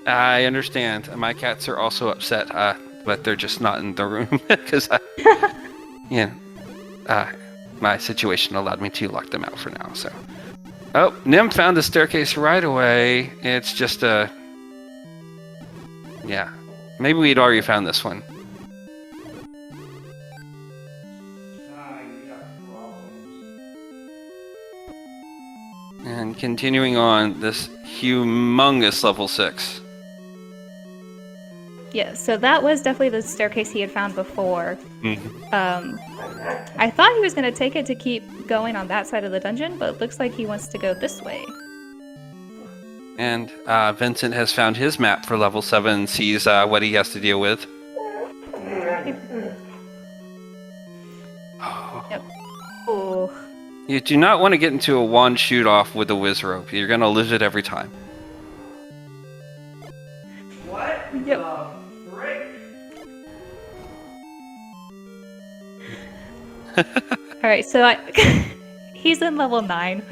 I understand. My cats are also upset, but they're just not in the room because, my situation allowed me to lock them out for now. So, oh, Nim found the staircase right away. It's just yeah. Maybe we'd already found this one. And continuing on, this humongous level 6. Yeah, so that was definitely the staircase he had found before. Mm-hmm. I thought he was going to take it to keep going on that side of the dungeon, but it looks like he wants to go this way. And Vincent has found his map for level 7 and sees what he has to deal with. Oh. Yep. Oh. You do not want to get into a wand shoot-off with a whiz rope. You're going to lose it every time. What? Yep. Alright, so he's in level 9.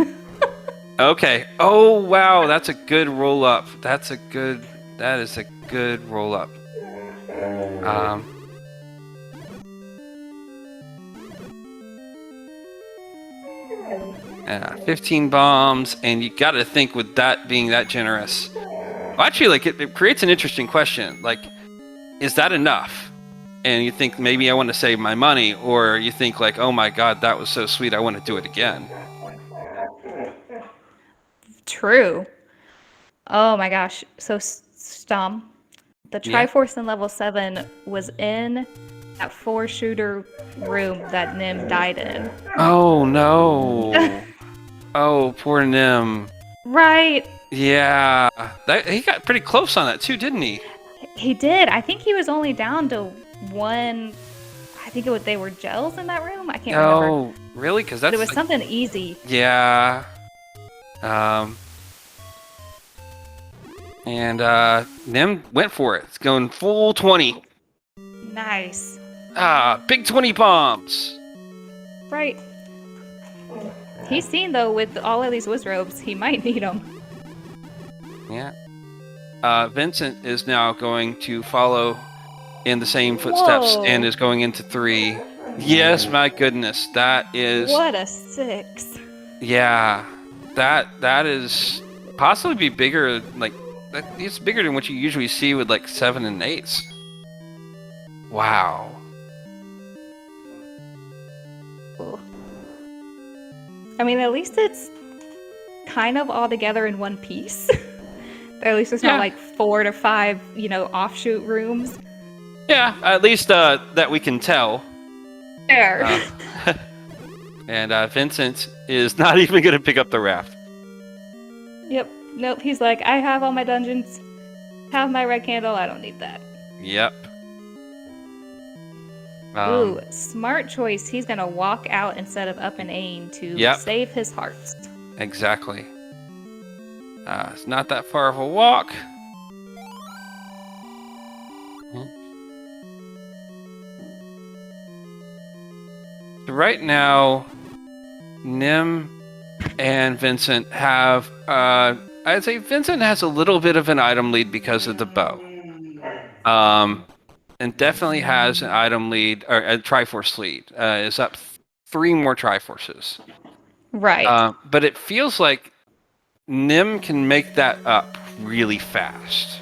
Okay. Oh, wow. That's a good roll-up. That is a good roll-up. 15 bombs, and you got to think with that being that generous. Well, actually, like it creates an interesting question. Like, is that enough? And you think maybe I want to save my money, or you think like, oh my god, that was so sweet, I want to do it again. True. Oh my gosh. So, Stom, the Triforce in level 7 was in that 4-shooter room that Nim died in. Oh no. Oh, poor Nim. Right. Yeah. He got pretty close on that too, didn't he? He did. I think he was only down to 1. I think they were gels in that room. I can't remember. Oh, really? Because But it was something easy. Yeah. And Nim went for it. It's going full 20. Nice. Big 20 bombs. Right. He's seen, though, with all of these whiz robes, he might need them. Yeah. Vincent is now going to follow in the same footsteps and is going into 3. Yes, my goodness. That is... What a 6. Yeah. That is possibly be bigger, like... It's bigger than what you usually see with, like, 7 and 8s. Wow. Cool. I mean, at least it's kind of all together in one piece. At least it's not like 4 to 5, offshoot rooms. Yeah, at least that we can tell. There. And Vincent is not even going to pick up the raft. Yep. Nope. He's like, I have all my dungeons. Have my red candle. I don't need that. Yep. Ooh, smart choice. He's going to walk out instead of up and aim to save his hearts. Exactly. It's not that far of a walk. So right now, Nim and Vincent have... I'd say Vincent has a little bit of an item lead because of the bow. And definitely has an item lead, or a Triforce lead. Is up 3 more Triforces. Right. But it feels like Nim can make that up really fast.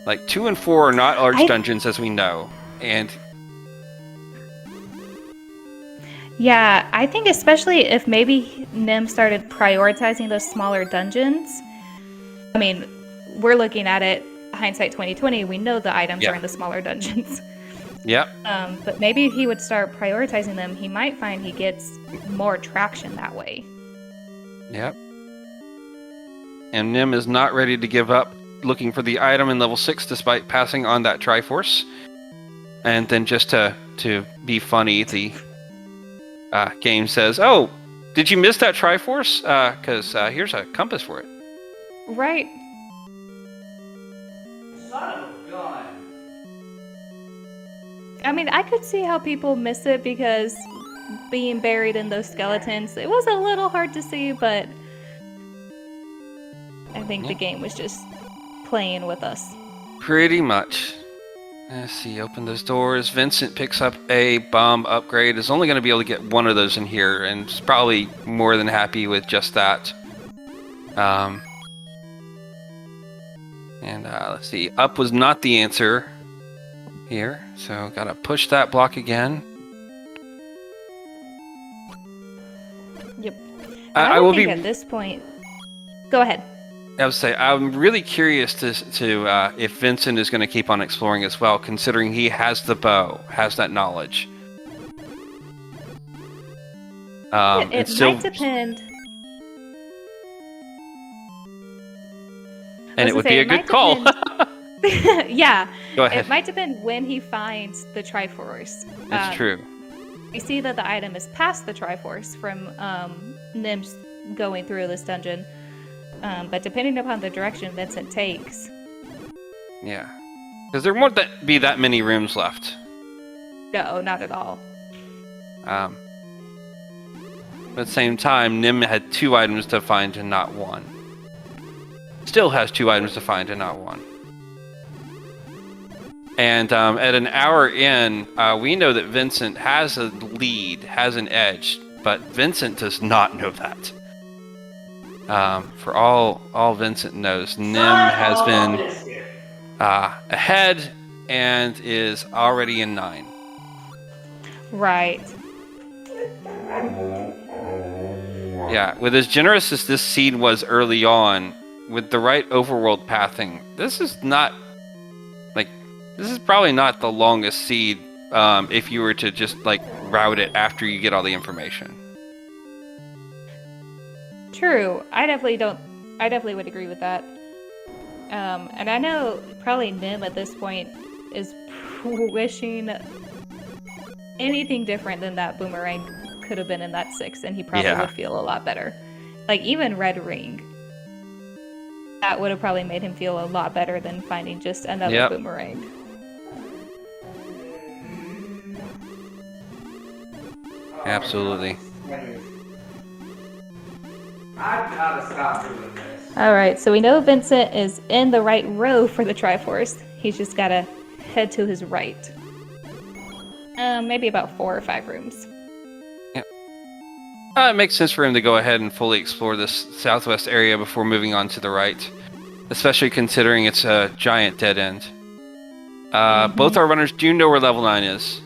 Like 2 and 4 are not large dungeons, as we know, and yeah, I think especially if maybe Nim started prioritizing those smaller dungeons. I mean, we're looking at it hindsight 2020. We know the items are in the smaller dungeons. Yep. But maybe if he would start prioritizing them, he might find he gets more traction that way. Yep. And Nim is not ready to give up looking for the item in level 6 despite passing on that Triforce. And then just to be funny, the game says, "Oh, did you miss that Triforce? Because here's a compass for it." Right. Son of a gun. I mean, I could see how people miss it because being buried in those skeletons, it was a little hard to see, but I think the game was just playing with us. Pretty much. Let's see, open those doors. Vincent picks up a bomb upgrade. Is only going to be able to get one of those in here, and is probably more than happy with just that. And let's see, up was not the answer here, so gotta push that block again. Yep. I will think be at this point. Go ahead. I would say I'm really curious to if Vincent is going to keep on exploring as well, considering he has the bow, has that knowledge. It might depend. And it would be a good call. Yeah. Go ahead. It might depend when he finds the Triforce. That's true. We see that the item is past the Triforce from Nim's going through this dungeon. But depending upon the direction Vincent takes. Yeah. Because there won't be that many rooms left. No, not at all. But at the same time, Nim had 2 items to find and not 1. Still has 2 items to find and not 1. And at an hour in, we know that Vincent has a lead, has an edge, but Vincent does not know that. For all Vincent knows, Nim has been ahead and is already in 9. Right. Yeah, with as generous as this seed was early on, with the right overworld pathing, this is probably not the longest seed if you were to just route it after you get all the information. True. I definitely would agree with that. And I know probably Nim at this point is wishing anything different than that boomerang could have been in that 6, and he probably would feel a lot better. Even Red Ring. That would have probably made him feel a lot better than finding just another boomerang. Absolutely. I gotta stop doing this. Alright, so we know Vincent is in the right row for the Triforce. He's just gotta head to his right. Maybe about 4 or 5 rooms. Yep. It makes sense for him to go ahead and fully explore this southwest area before moving on to the right. Especially considering it's a giant dead end. Both our runners do know where level 9 is.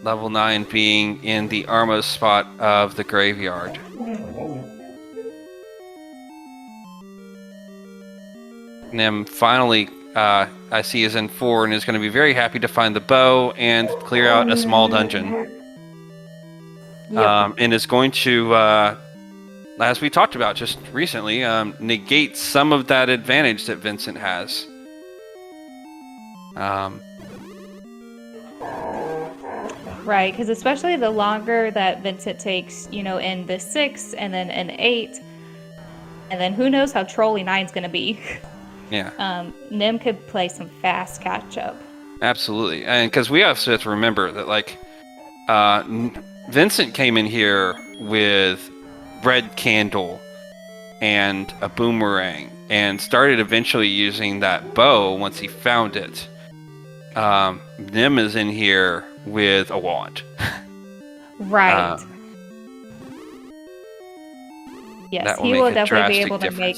Level 9 being in the Armos spot of the graveyard. Nim finally, I see, is in 4 and is going to be very happy to find the bow and clear out a small dungeon. And is going to, as we talked about just recently, negate some of that advantage that Vincent has. Right, because especially the longer that Vincent takes, in the 6 and then an 8, and then who knows how trolly 9's going to be. Yeah. Nim could play some fast catch-up. Absolutely. And because we also have to remember that, Vincent came in here with Red Candle and a boomerang and started eventually using that bow once he found it. Nim is in here with a wand. Right. Yes, he will definitely be able to make...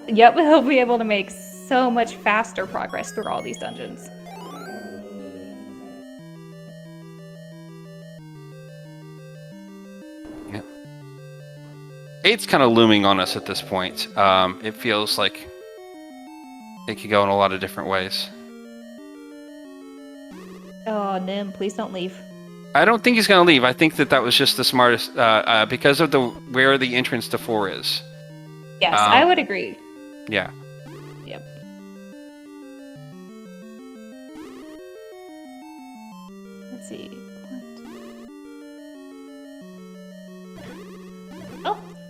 Yep, he'll be able to make so much faster progress through all these dungeons. Yep. 8's kind of looming on us at this point. It feels like it could go in a lot of different ways. Oh, Nim, please don't leave. I don't think he's going to leave. I think that was just the smartest, because of where the entrance to 4 is. Yes, I would agree. Yeah. Yep.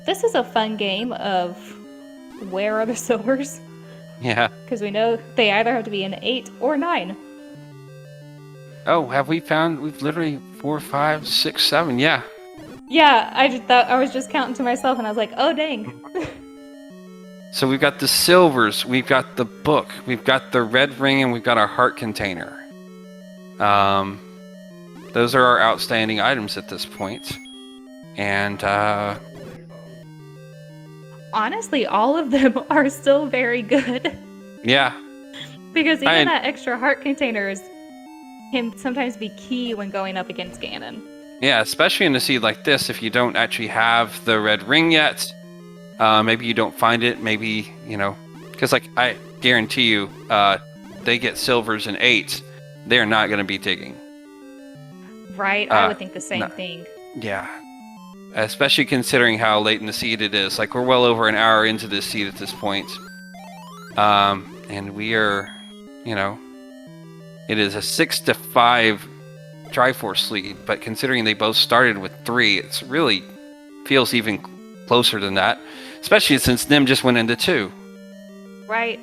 this is a fun game of where are the silvers? Yeah. Because we know they either have to be an 8 or 9. Oh, have we found? We've literally 4, 5, 6, 7. Yeah. Yeah, I just thought I was just counting to myself, and I was like, oh dang. So we've got the silvers, we've got the book, we've got the red ring, and we've got our heart container. Those are our outstanding items at this point. And Honestly, all of them are still very good. yeah, Because even that extra heart container can sometimes be key when going up against Ganon. yeah, especially in a seed like this, if you don't actually have the red ring yet, maybe you don't find it, maybe, you know, because like I guarantee you, they get silvers and 8s, they're not going to be digging. Right, I would think the same thing. Yeah. Especially considering how late in the seed it is. Like, we're well over an hour into this seed at this point. And we are, you know, it is a 6-5 Triforce lead, but considering they both started with 3, it's really feels even closer than that. Especially since Nim just went into 2. Right.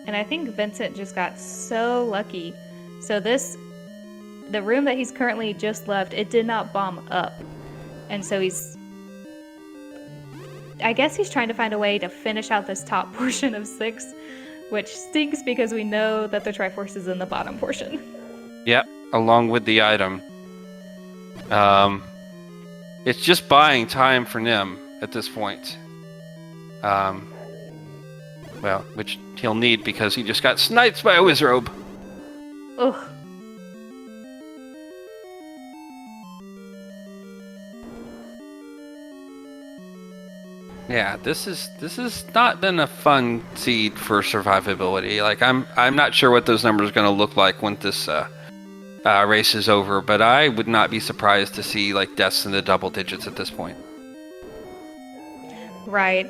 And I think Vincent just got so lucky. So the room that he's currently just left, it did not bomb up. And so I guess he's trying to find a way to finish out this top portion of 6, which stinks because we know that the Triforce is in the bottom portion. Yep, along with the item. It's just buying time for Nim at this point. Well, which he'll need because he just got sniped by a Wizrobe. Ugh. Yeah, this has not been a fun seed for survivability. Like I'm not sure what those numbers are going to look like when this race is over, but I would not be surprised to see like deaths in the double digits at this point. Right.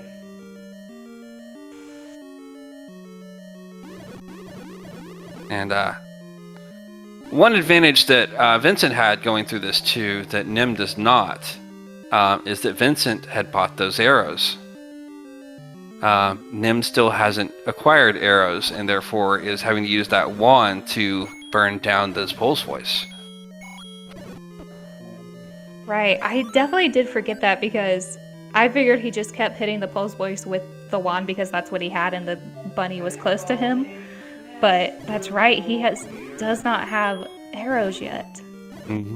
And one advantage that Vincent had going through this too that Nim does not is that Vincent had bought those arrows. Nim still hasn't acquired arrows and therefore is having to use that wand to burn down those pulse voice. Right. I definitely did forget that because I figured he just kept hitting the pulse voice with the wand because that's what he had and the bunny was close to him. But that's right, he does not have arrows yet. Mm-hmm.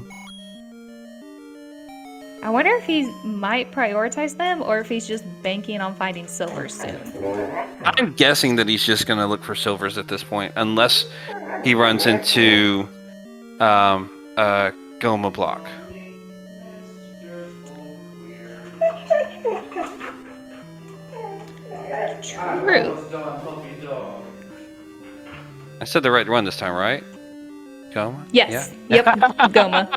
I wonder if he might prioritize them or if he's just banking on finding silver soon. I'm guessing that he's just going to look for silvers at this point, unless he runs into a Goma block. True. I said the right one this time, right? Goma? Yes. Yeah? Yep. Goma.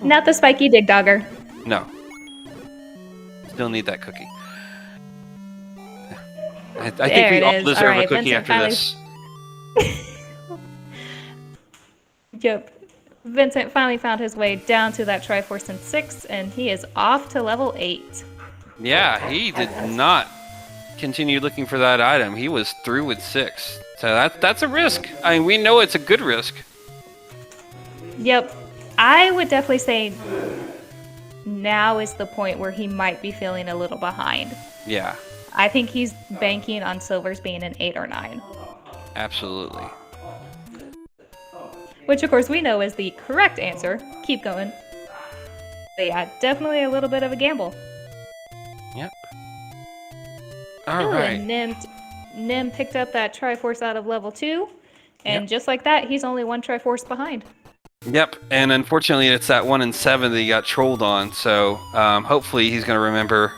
Not the spiky dig dogger. No. Still need that cookie. I think we all deserve a cookie after this. Yep. Vincent finally found his way down to that Triforce in 6, and he is off to level 8. Yeah, he did not continue looking for that item. He was through with 6. So that's a risk. I mean, we know it's a good risk. Yep. I would definitely say now is the point where he might be feeling a little behind. Yeah. I think he's banking on silvers being an 8 or 9. Absolutely. Which, of course, we know is the correct answer. Keep going. But yeah, definitely a little bit of a gamble. Yep. All right. And Nim picked up that Triforce out of level 2. And just like that, he's only 1 Triforce behind. Yep, and unfortunately it's that 1 in 7 that he got trolled on, so hopefully he's going to remember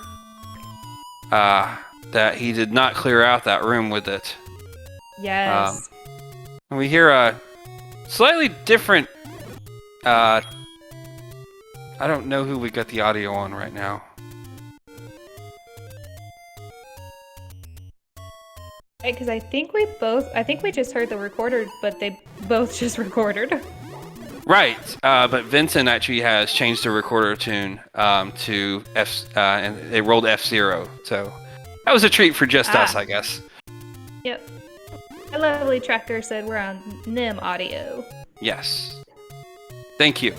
that he did not clear out that room with it. Yes. And we hear a slightly different... I don't know who we got the audio on right now. Right, because I think we just heard the recorder, but they both just recorded. Right, but Vincent actually has changed the recorder tune to F, and they rolled F0. So that was a treat for just us, I guess. Yep. A lovely tracker said we're on NIM audio. Yes. Thank you.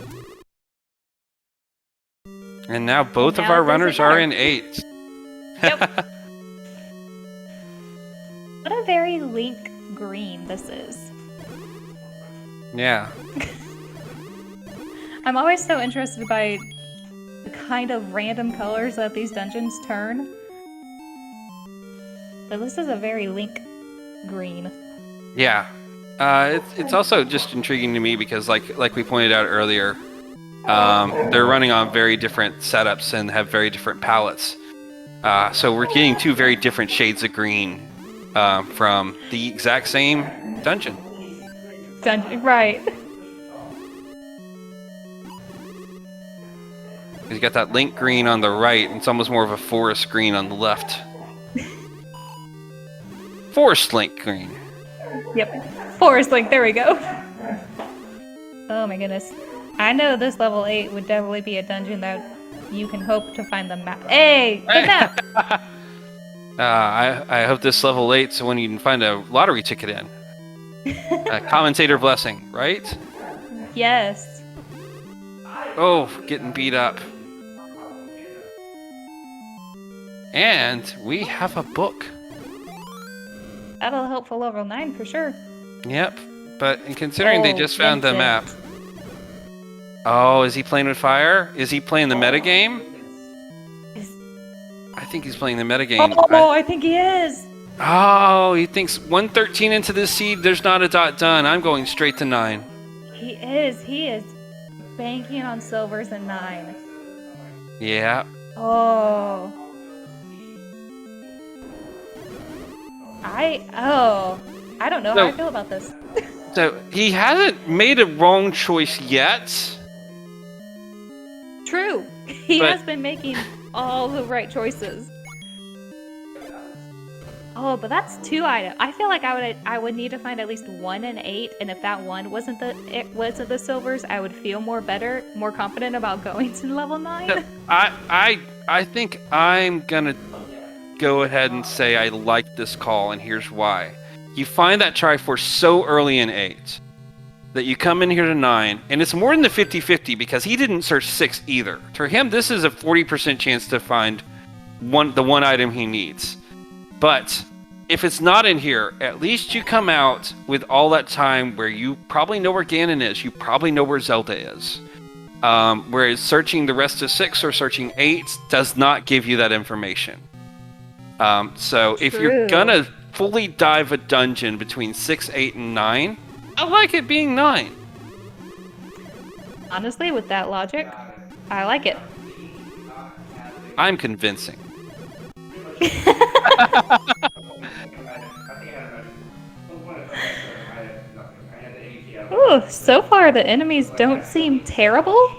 And now both of Now our it doesn't runners are matter. in 8. Yep. What a very Link green this is. Yeah. I'm always so interested by the kind of random colors that these dungeons turn. But this is a very Link green. Yeah. It's also just intriguing to me because, like we pointed out earlier, they're running on very different setups and have very different palettes. So we're getting 2 very different shades of green from the exact same dungeon. Right. You got that Link green on the right, and it's almost more of a forest green on the left. Forest Link green. Yep. Forest Link, there we go. Oh my goodness. I know this level 8 would definitely be a dungeon that you can hope to find the map. Hey! Good map! I hope this level 8 so when you can find a lottery ticket in. Commentator blessing, right? Yes. Oh, getting beat up. And we have a book. That'll help for level 9 for sure. Yep, but considering they Oh, just found the map. Vincent. Oh, is he playing with fire? Is he playing the metagame? Is- I think he's playing the metagame. Oh, I think he is! Oh, he thinks 113 into this seed, there's not a dot done. I'm going straight to 9. He is banking on silvers and 9. Yeah. Oh. I don't know how I feel about this. So he hasn't made a wrong choice yet. True. He But- has been making all the right choices. Oh, but that's 2 items. I feel like I would need to find at least 1 and 8, and if that one wasn't the silvers, I would feel more confident about going to level 9. So I think I'm gonna go ahead and say I like this call, and here's why. You find that Triforce so early in 8 that you come in here to 9, and it's more than the 50-50 because he didn't search 6 either. For him, this is a 40% chance to find the one item he needs. But if it's not in here, at least you come out with all that time where you probably know where Ganon is, you probably know where Zelda is. Whereas searching the rest of 6 or searching 8 does not give you that information. So if you're True. gonna fully dive a dungeon between 6, 8, and 9, I like it being 9. Honestly, with that logic, I like it. I'm convincing. Ooh, so far the enemies don't seem terrible.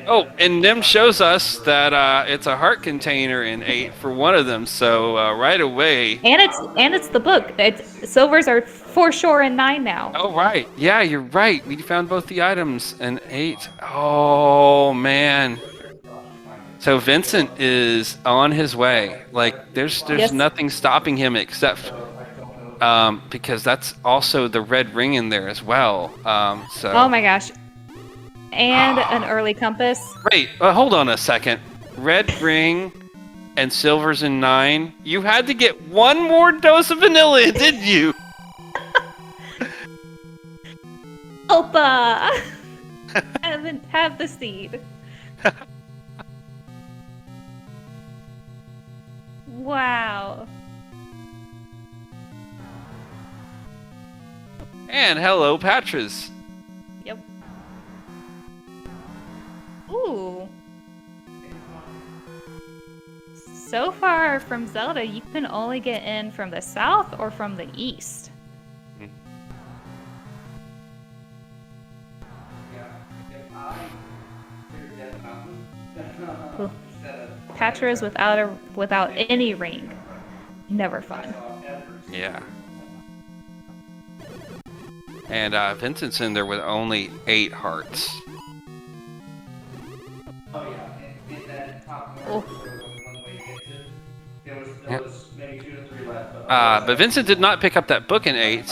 Oh, and Nim shows us that it's a heart container in 8 for one of them, so right away... And it's the book. Silvers are for sure in 9 now. Oh, right. Yeah, you're right. We found both the items in 8. Oh, man. So Vincent is on his way. Like, there's Yes. nothing stopping him except... because that's also the red ring in there as well. So... Oh my gosh. And an early compass. Wait, hold on a second. Red ring and silver's in 9. You had to get one more dose of vanilla, didn't you? Opa! Have the seed. Wow. And hello, Patras. Yep. Ooh. So far from Zelda, you can only get in from the south or from the east. Ooh. Patras without any ring. Never fun. Yeah. And Vincent's in there with only 8 hearts. Oh yeah, in that top Oh. corner, there was only one way to get to. There was maybe 2 to 3 left. But Vincent did not pick up that book in 8.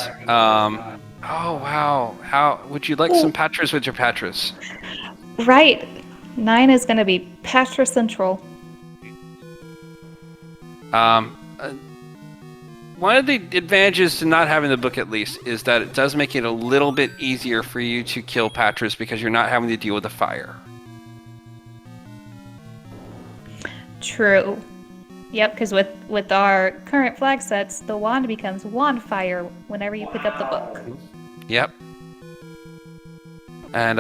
Oh wow! How would you like some Patras with your Patras? Right. 9 is going to be Patra Central. One of the advantages to not having the book, at least, is that it does make it a little bit easier for you to kill Patras because you're not having to deal with the fire. True. Yep, because with our current flag sets, the wand becomes wand fire whenever you pick up the book. Yep. And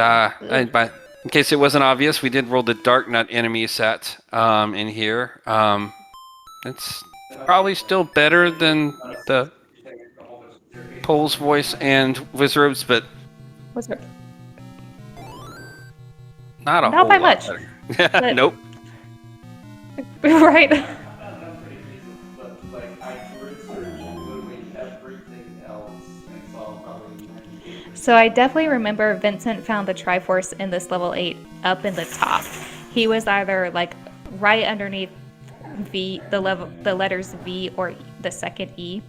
in case it wasn't obvious, we did roll the Dark Nut enemy set in here. It's probably still better than the Pole's Voice and Wizards, but What's it? not a Not whole by lot much, better. but- Nope. Right. Not pretty decent, but like I word searched literally everything else and saw probably 98. So I definitely remember Vincent found the Triforce in this level 8 up in the top. He was either like right underneath the letters V or the second E.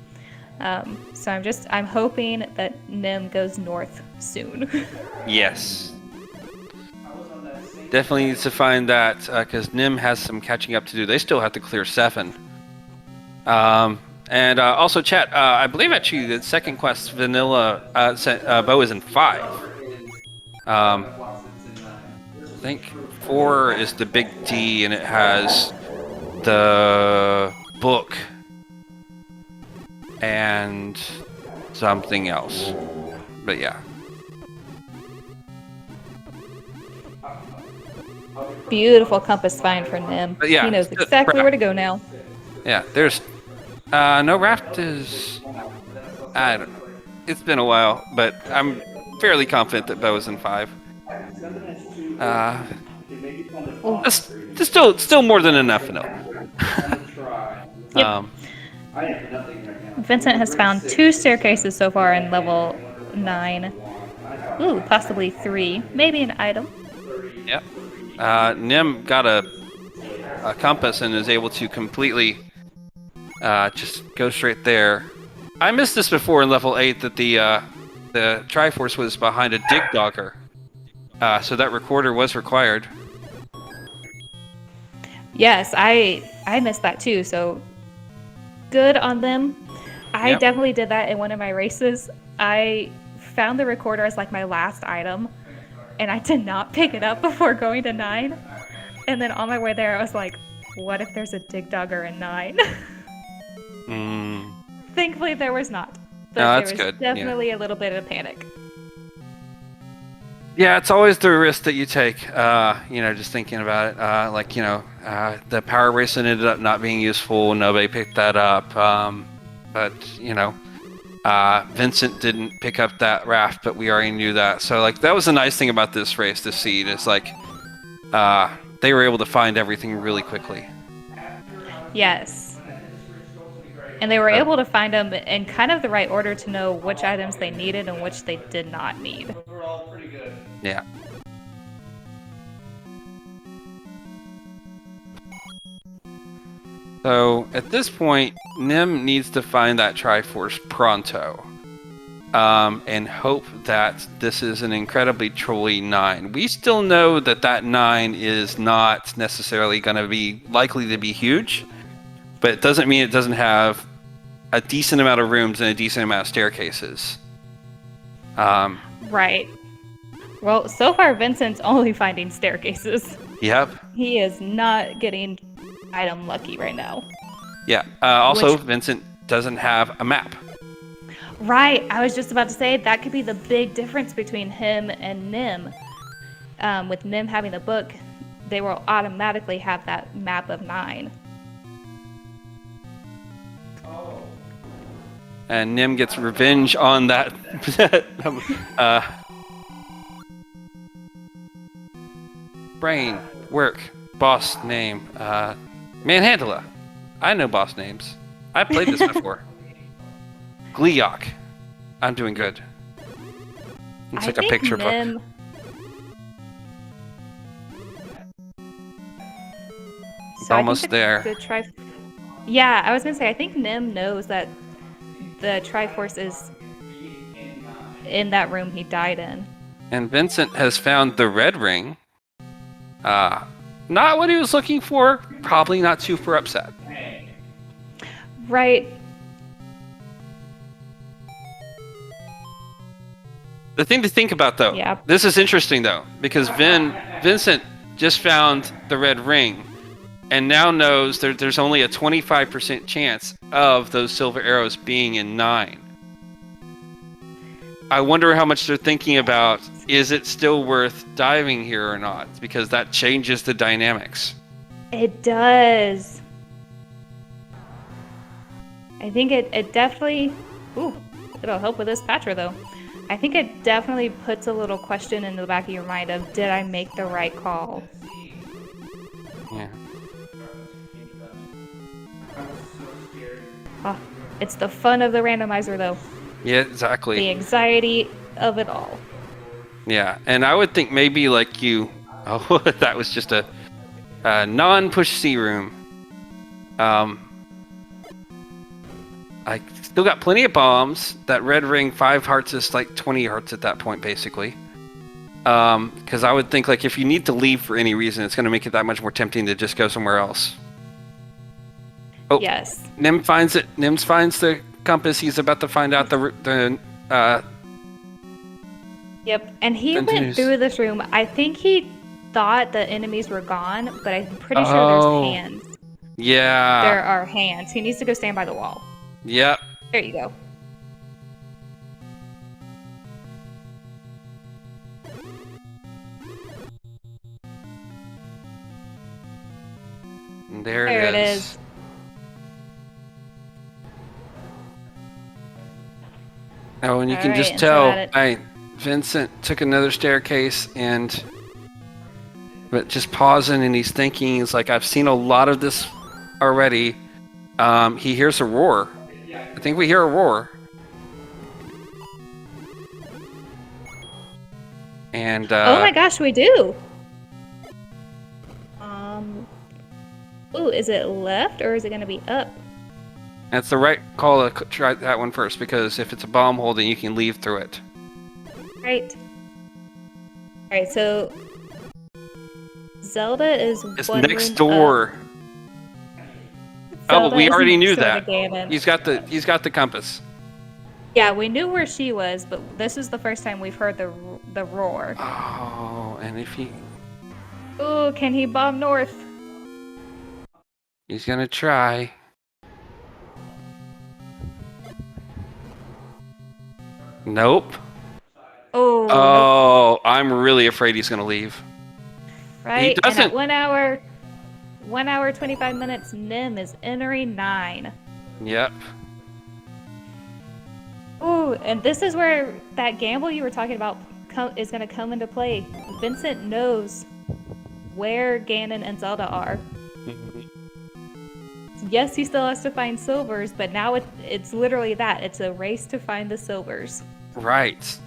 So I'm hoping that Nim goes north soon. Yes. Definitely needs to find that because Nim has some catching up to do. They still have to clear 7. And also, chat. I believe actually the second quest, Vanilla Bow, is in 5. I think 4 is the big D, and it has the book and something else. But yeah. Beautiful compass find for Nim. But yeah, He knows exactly where to go now. Yeah, there's no raft is. I don't. It's been a while, but I'm fairly confident that Bo is in 5. It's still more than enough to know. Yep. Vincent has found 2 staircases so far in level 9. Ooh, possibly 3. Maybe an item. Yep. Nim got a compass and is able to completely just go straight there. I missed this before in level 8 that the Triforce was behind a dig dogger. So that recorder was required. Yes, I missed that too, so good on them. I definitely did that in one of my races. I found the recorder as like my last item, and I did not pick it up before going to 9. And then on my way there, I was like, what if there's a dig dogger in 9? Thankfully, there was not. But No, there that's was good. definitely a little bit of panic. Yeah, it's always the risk that you take, just thinking about it. The power racing ended up not being useful. Nobody picked that up. But Vincent didn't pick up that raft, but we already knew that. So, that was the nice thing about this race, this seed. It's they were able to find everything really quickly. Yes. And they were able to find them in kind of the right order to know which items they needed and which they did not need. Overall, pretty good. Yeah. So, at this point, Nim needs to find that Triforce pronto. And hope that this is an incredibly trolly 9. We still know that 9 is not necessarily going to be likely to be huge, but it doesn't mean it doesn't have a decent amount of rooms and a decent amount of staircases. Right. Well, so far Vincent's only finding staircases. Yep. He is not getting item lucky right now. Yeah. Also, Vincent doesn't have a map. Right. I was just about to say that could be the big difference between him and Nim. With Nim having the book, they will automatically have that map of 9. And Nim gets revenge on that. Brain, work, boss name, Manhandla. I know boss names. I played this before. Gleeok. I'm doing good. It's I like a think picture book. Nim. So I think Almost there. Yeah, I was gonna say I think Nim knows that the Triforce is in that room he died in. And Vincent has found the red ring. Not what he was looking for. Probably not super upset. Right. The thing to think about, though, Yeah. this is interesting, though, because Vincent just found the red ring and now knows there's only a 25% chance of those silver arrows being in 9. I wonder how much they're thinking about, is it still worth diving here or not? Because that changes the dynamics. It does. I think it definitely... Ooh, it'll help with this patcher, though. I think it definitely puts a little question in the back of your mind of, did I make the right call? Yeah. Oh, it's the fun of the randomizer, though. Yeah, exactly. The anxiety of it all. Yeah, and I would think maybe like you... Oh, that was just a non-push C room. I still got plenty of bombs. That red ring, 5 hearts is like 20 hearts at that point, basically. Because I would think like if you need to leave for any reason, it's going to make it that much more tempting to just go somewhere else. Oh, Yes. Nim finds it. Nim finds the compass. He's about to find out the Yep, and he went Continues. through this room. I think he thought the enemies were gone, but I'm pretty sure Oh. there's hands. Yeah. There are hands. He needs to go stand by the wall. Yep. There you go. There There it is. Oh, and you can Alright, just and so tell, at it- Vincent took another staircase but just pausing and he's thinking, he's like, I've seen a lot of this already. He hears a roar. I think we hear a roar. And, Oh my gosh, we do! Ooh, is it left or is it going to be up? that's the right call to try that one first, because if it's a bomb holding, you can leave through it. Right. Alright, so... Zelda is It's one next room door. up. Oh, Zelda we is already next knew door to that. Ganon. He's got the compass. Yeah, we knew where she was, but this is the first time we've heard the roar. Oh, and if Ooh, can he bomb north? he's gonna try. Nope. Oh, nope. Oh, I'm really afraid he's gonna leave. Right? And doesn't. at 1 hour 25 minutes, Nim is entering 9. Yep. Ooh, and this is where that gamble you were talking about is going to come into play. Vincent knows where Ganon and Zelda are. Yes, he still has to find silvers, but now it's literally that. It's a race to find the silvers. Right.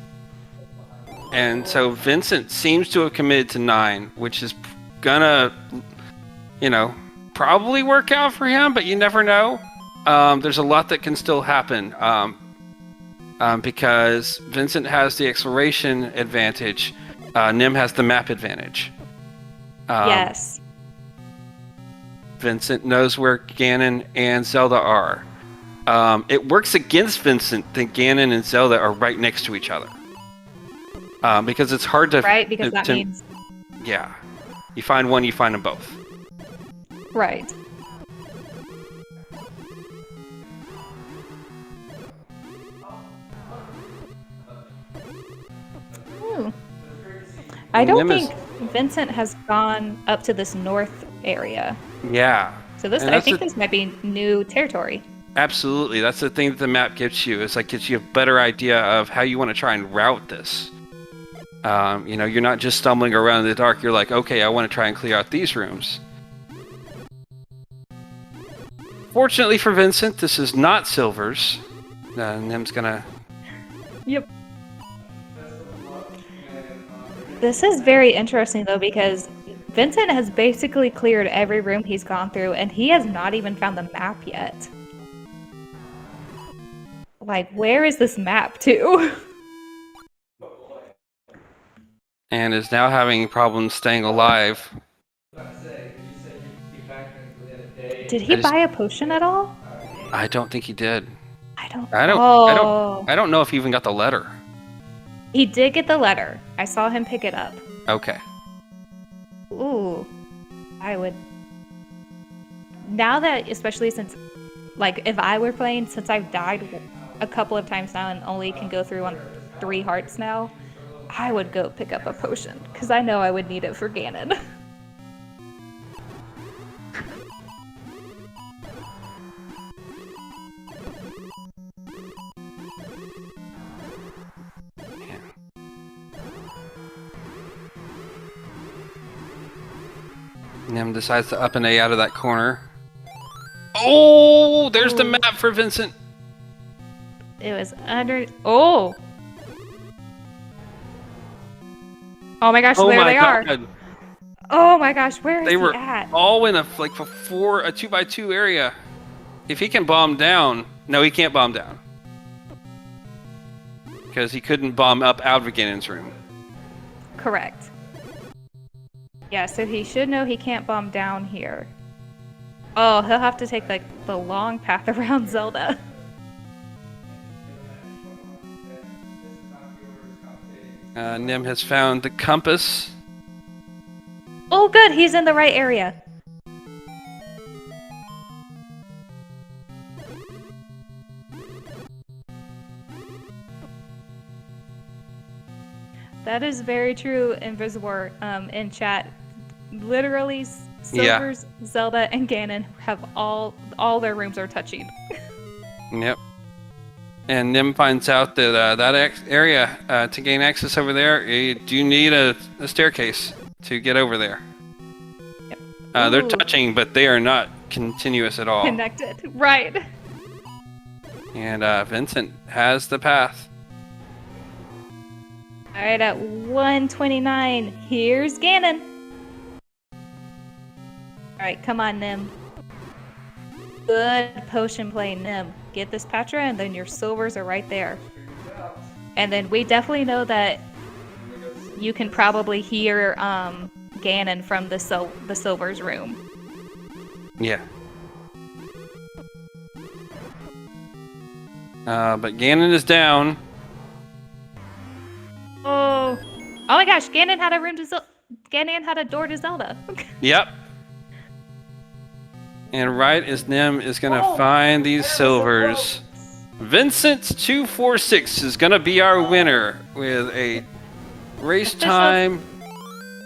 And so Vincent seems to have committed to 9, which is gonna, probably work out for him, but you never know. There's a lot that can still happen. Because Vincent has the exploration advantage, Nim has the map advantage. Yes. Vincent knows where Ganon and Zelda are. It works against Vincent that Ganon and Zelda are right next to each other. Because it's hard to... Right, because that means... Yeah. You find one, you find them both. Right. I don't think Vincent has gone up to this north area. Yeah. So I think this might be new territory. Absolutely. That's the thing that the map gives you. It's like gives you a better idea of how you want to try and route this. You're not just stumbling around in the dark. You're like, okay, I want to try and clear out these rooms. Fortunately for Vincent, this is not silvers. Nim's gonna... Yep. This is very interesting though, because Vincent has basically cleared every room he's gone through, and he has not even found the map yet. Like, where is this map to? And is now having problems staying alive. Did he buy a potion at all? I don't think he did. I don't. I don't know if he even got the letter. He did get the letter. I saw him pick it up. Okay. Ooh, I would. Now that, especially since, like, if I were playing, since I've died a couple of times now and only can go through on 3 hearts now, I would go pick up a potion, because I know I would need it for Ganon. Nim decides to up and A out of that corner. Oh, there's the map for Vincent. It was under. Oh! Oh my gosh, there they are. Oh my gosh, where is They were he at? all in a 2x2 area. If he can bomb down, no, he can't bomb down because he couldn't bomb up out of Ganon's room. Correct. Yeah, so he should know he can't bomb down here. Oh, he'll have to take the long path around Zelda. Nim has found the compass. Oh, good, he's in the right area. That is very true, Invisor, in chat. Literally, Silvers, Zelda, and Ganon have all their rooms are touching. Yep. And Nim finds out that that area, to gain access over there, you do need a staircase to get over there. Yep. They're touching, but they are not continuous at all. Connected, right. And Vincent has the path. Alright, at 129, here's Ganon. Alright, come on, Nim. Good potion play, Nim. Get this Patra, and then your silvers are right there. And then we definitely know that you can probably hear Ganon from the silvers room. Yeah. But Ganon is down. Oh my gosh! Ganon had Ganon had a door to Zelda. Yep. And right as Nim is gonna find these silvers, Vincent246 is gonna be our winner with a race time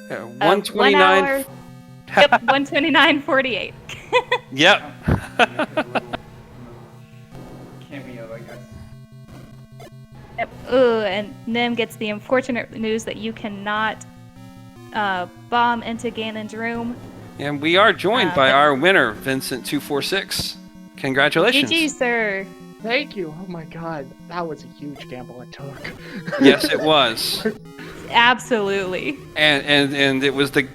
129. Yep, 129.48. Yep. Cameo, I guess. Yep. Ooh, and Nim gets the unfortunate news that you cannot bomb into Ganon's room. And we are joined by our winner, Vincent246. Congratulations. GG, sir. Thank you. Oh my god, that was a huge gamble I took. Yes, it was. Absolutely. And it was the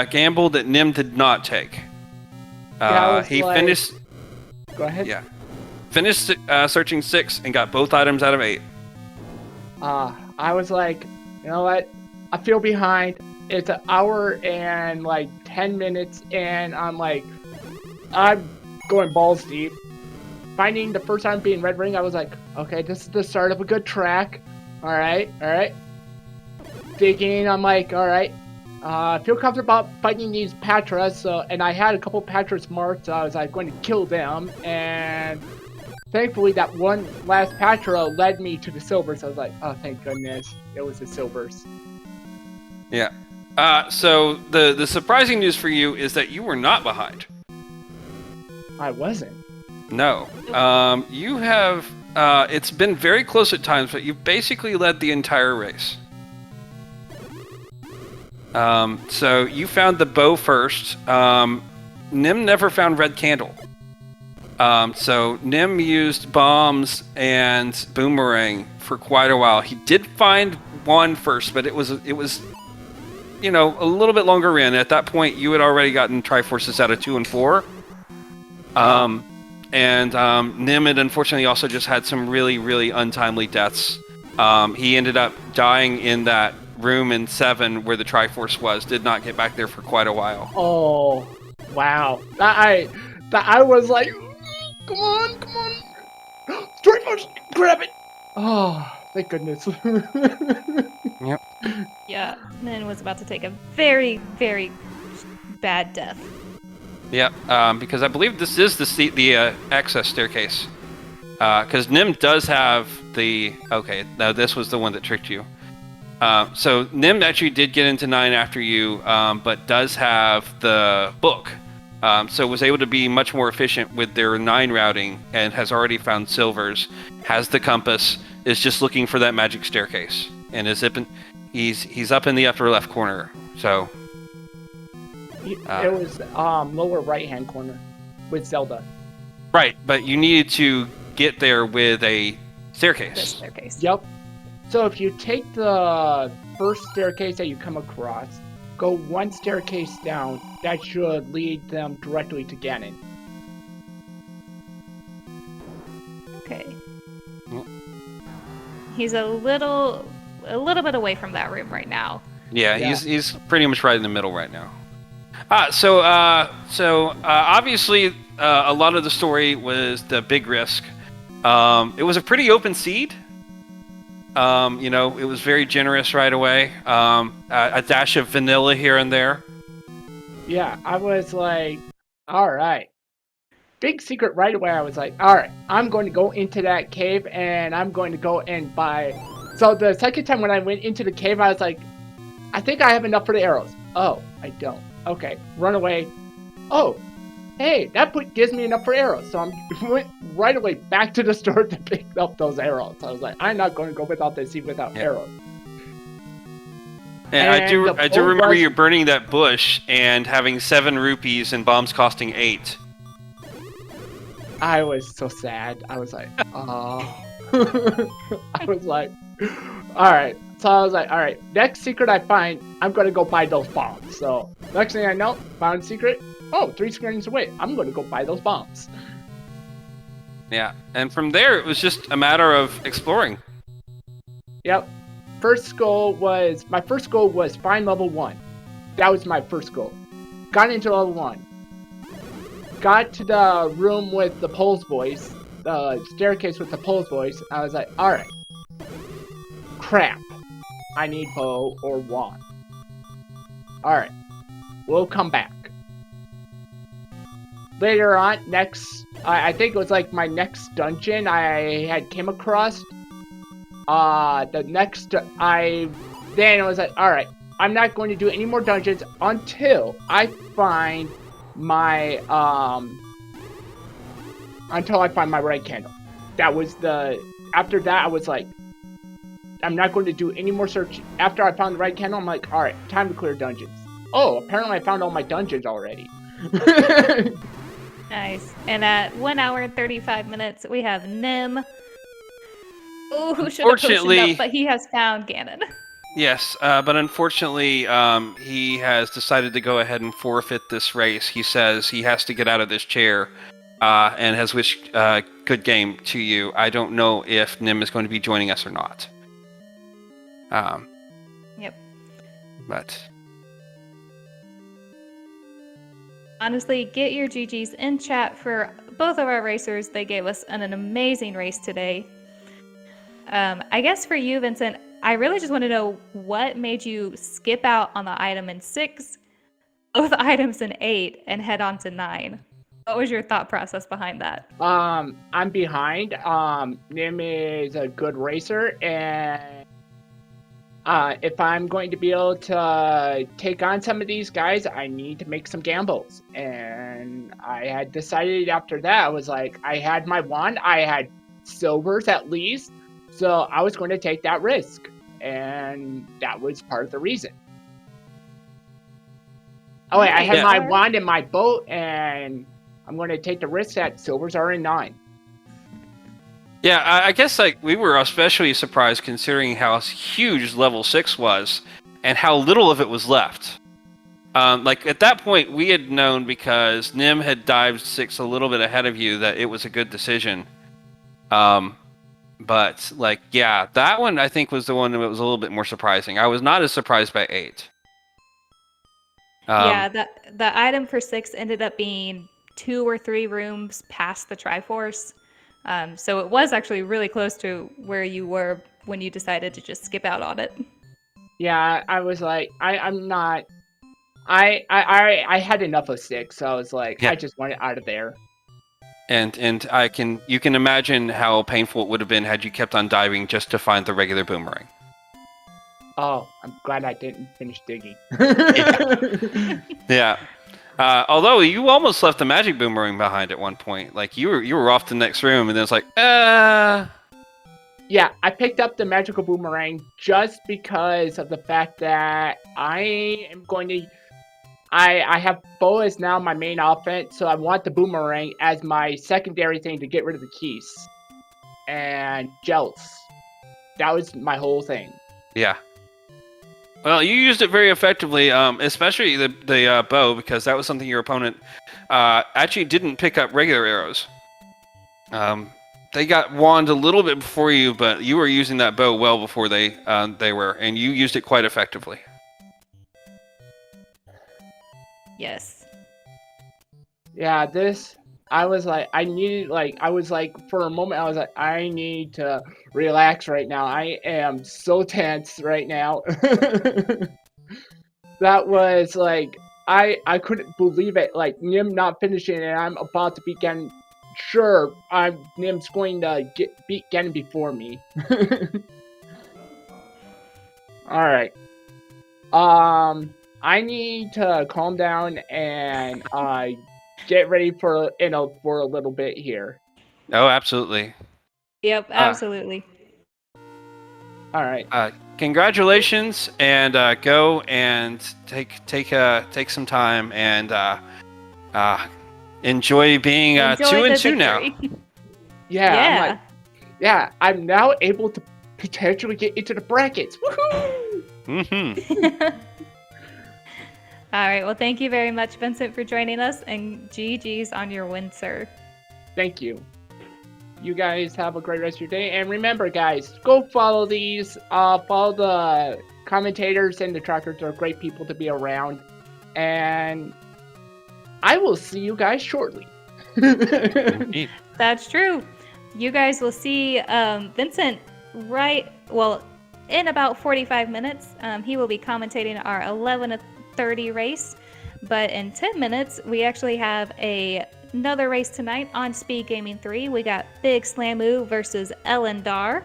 gamble that Nim did not take. He finished. Go ahead. Yeah. Finished searching 6 and got both items out of 8. I was like, you know what? I feel behind. It's an hour and 10 minutes, and I'm going balls deep. Finding the first time being Red Ring, I was like, okay, this is the start of a good track. All right. Digging, I'm like, all right. I feel comfortable about fighting these Patras, and I had a couple Patras marked, so I was going to kill them, and thankfully that one last Patra led me to the silvers. I was like, oh, thank goodness, it was the silvers. Yeah. So the surprising news for you is that you were not behind. I wasn't. No. You have. It's been very close at times, but you've basically led the entire race. So you found the bow first. Nim never found red candle. So Nim used bombs and boomerang for quite a while. He did find one first, but it was you know, a little bit longer in. At that point, you had already gotten Triforces out of 2 and 4. Nim had unfortunately also just had some really, really untimely deaths. He ended up dying in that room in 7 where the Triforce was. Did not get back there for quite a while. Oh, wow. I was like, come on. Triforce, grab it. Oh, thank goodness. Yep. Yeah, Nin was about to take a very, very bad death. Yep. Because I believe this is the access staircase. Because Nim does have the... Okay, no, this was the one that tricked you. So Nim actually did get into 9 after you, but does have the book. So was able to be much more efficient with their 9 routing and has already found silvers, has the compass, is just looking for that magic staircase. And he's up in the upper left corner, so... It was lower right-hand corner with Zelda. Right, but you needed to get there with a staircase. This staircase. Yep. So if you take the first staircase that you come across, go 1 staircase down, that should lead them directly to Ganon. Okay. Yep. He's a little bit away from that room right now. Yeah, Yeah. he's pretty much right in the middle right now. So obviously a lot of the story was the big risk. It was a pretty open seed. You know, it was very generous right away. A dash of vanilla here and there. Yeah, I was like, alright. Big secret right away, I was like, alright, I'm going to go into that cave and I'm going to go and buy... So the second time when I went into the cave, I was like, I think I have enough for the arrows. Oh, I don't. Okay, run away. Oh, hey, that gives me enough for arrows. So I went right away back to the store to pick up those arrows. I was like, I'm not going to go without this seed without arrows. And I do the remember bolt you burning that bush and having 7 rupees and bombs costing 8. I was so sad. I was like, oh. I was like, alright. So I was like, alright, next secret I find, I'm going to go buy those bombs. So next thing I know, found secret. Oh, 3 screens away. I'm going to go buy those bombs. Yeah, and from there it was just a matter of exploring. Yep. My first goal was find level 1. That was my first goal. Got into level 1. Got to the room with the Poles boys, the staircase with the Poles boys. I was like, alright. Crap. I need bow or wand. Alright. We'll come back. Later on, I think it was like my next dungeon I had came across. Then I was like, alright, I'm not going to do any more dungeons until I find my, right candle. After that, I was like, I'm not going to do any more search. After I found the right candle, I'm like, alright, time to clear dungeons. Oh, apparently I found all my dungeons already. Nice. And at 1 hour and 35 minutes, we have Nim. Oh, who should have potioned up, but he has found Ganon. Yes, but unfortunately, he has decided to go ahead and forfeit this race. He says he has to get out of this chair, and has wished good game to you. I don't know if Nim is going to be joining us or not. Yep. But Honestly, get your GGs in chat for both of our racers. They gave us an amazing race today. I guess for you, Vincent, I really just want to know what made you skip out on the item in 6, both items in 8, and head on to 9. What was your thought process behind that? I'm behind. Nim is a good racer, and if I'm going to be able to take on some of these guys, I need to make some gambles. And I had decided after that, I was like, I had my wand, I had silvers at least, so I was going to take that risk. And that was part of the reason. Oh wait, I had my wand and my boat, and I'm going to take the risk that silvers are in 9. yeah, I guess like we were especially surprised considering how huge level 6 was, and how little of it was left. Like at that point, we had known because Nim had dived 6 a little bit ahead of you that it was a good decision. But like, yeah, that one I think was the one that was a little bit more surprising. I was not as surprised by 8. Yeah, the item for 6 ended up being 2 or 3 rooms past the Triforce. So it was actually really close to where you were when you decided to just skip out on it. Yeah, I was like, I'm not. I had enough of 6, so I was like, Yeah. I just want it out of there. And you can imagine how painful it would have been had you kept on diving just to find the regular boomerang. Oh, I'm glad I didn't finish digging. Yeah. Although you almost left the magic boomerang behind at one point. Like you were off to the next room, and then it's like, Yeah, I picked up the magical boomerang just because of the fact that I am going to. I have bow as now my main offense, so I want the boomerang as my secondary thing to get rid of the keys and gels. That was my whole thing. Yeah. Well, you used it very effectively, especially the bow, because that was something your opponent actually didn't pick up regular arrows. They got wand a little bit before you, but you were using that bow well before they were, and you used it quite effectively. Yes. Yeah, I was like, for a moment, I was like, I need to relax right now. I am so tense right now. That was like, I couldn't believe it. Like, Nim not finishing, and I'm about to beat Ganon. Sure, Nim's going to beat Ganon before me. Alright. I need to calm down and get ready for a little bit here. Oh, absolutely. Yep, absolutely. All right. Congratulations, and go and take some time and enjoy being Enjoy 2 and the 2 now. victory. Yeah. I'm now able to potentially get into the brackets. Woohoo! Mm-hmm. All right. Well, thank you very much, Vincent, for joining us, and GG's on your win, sir. Thank you. You guys have a great rest of your day, and remember, guys, go follow these. Follow the commentators and the trackers. They're great people to be around, and I will see you guys shortly. Indeed. That's true. You guys will see Vincent in about 45 minutes. He will be commentating our 11:30 race, but in 10 minutes we actually have another race tonight on SpeedGaming 3. We got Big Slamu versus Elendar.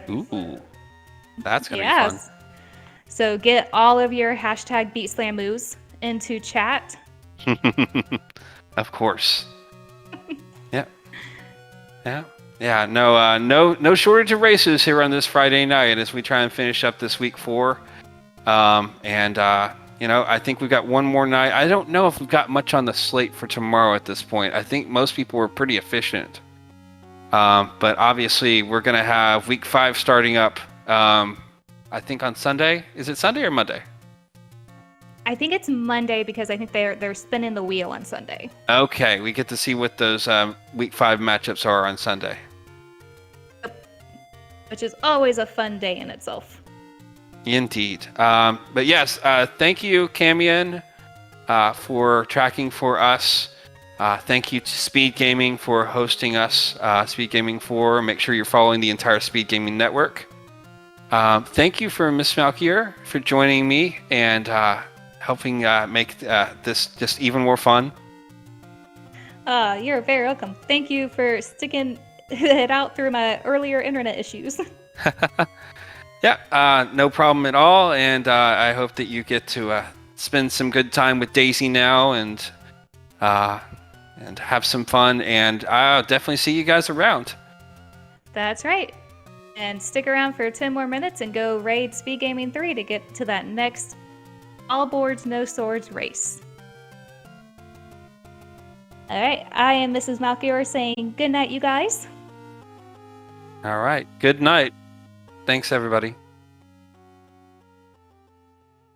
Ooh, that's gonna be fun. So get all of your hashtag #BeatSlamoos into chat. Of course. Yeah. No shortage of races here on this Friday night as we try and finish up this week 4. I think we've got one more night. I don't know if we've got much on the slate for tomorrow at this point. I think most people were pretty efficient. But obviously, we're going to have week 5 starting up, I think on Sunday. Is it Sunday or Monday? I think it's Monday because I think they're spinning the wheel on Sunday. Okay, we get to see what those week 5 matchups are on Sunday. Which is always a fun day in itself. Indeed. But yes, thank you, Camion, for tracking for us. Thank you to SpeedGaming for hosting us, SpeedGaming 4. Make sure you're following the entire SpeedGaming network. Thank you for Miss Malkier for joining me and helping make this just even more fun. You're very welcome. Thank you for sticking it out through my earlier internet issues. Yeah, no problem at all. And I hope that you get to spend some good time with Daisy now and have some fun. And I'll definitely see you guys around. That's right. And stick around for 10 more minutes and go raid SpeedGaming 3 to get to that next all boards, no swords race. All right, I am Mrs. Malkior saying good night, you guys. All right, good night. Thanks, everybody.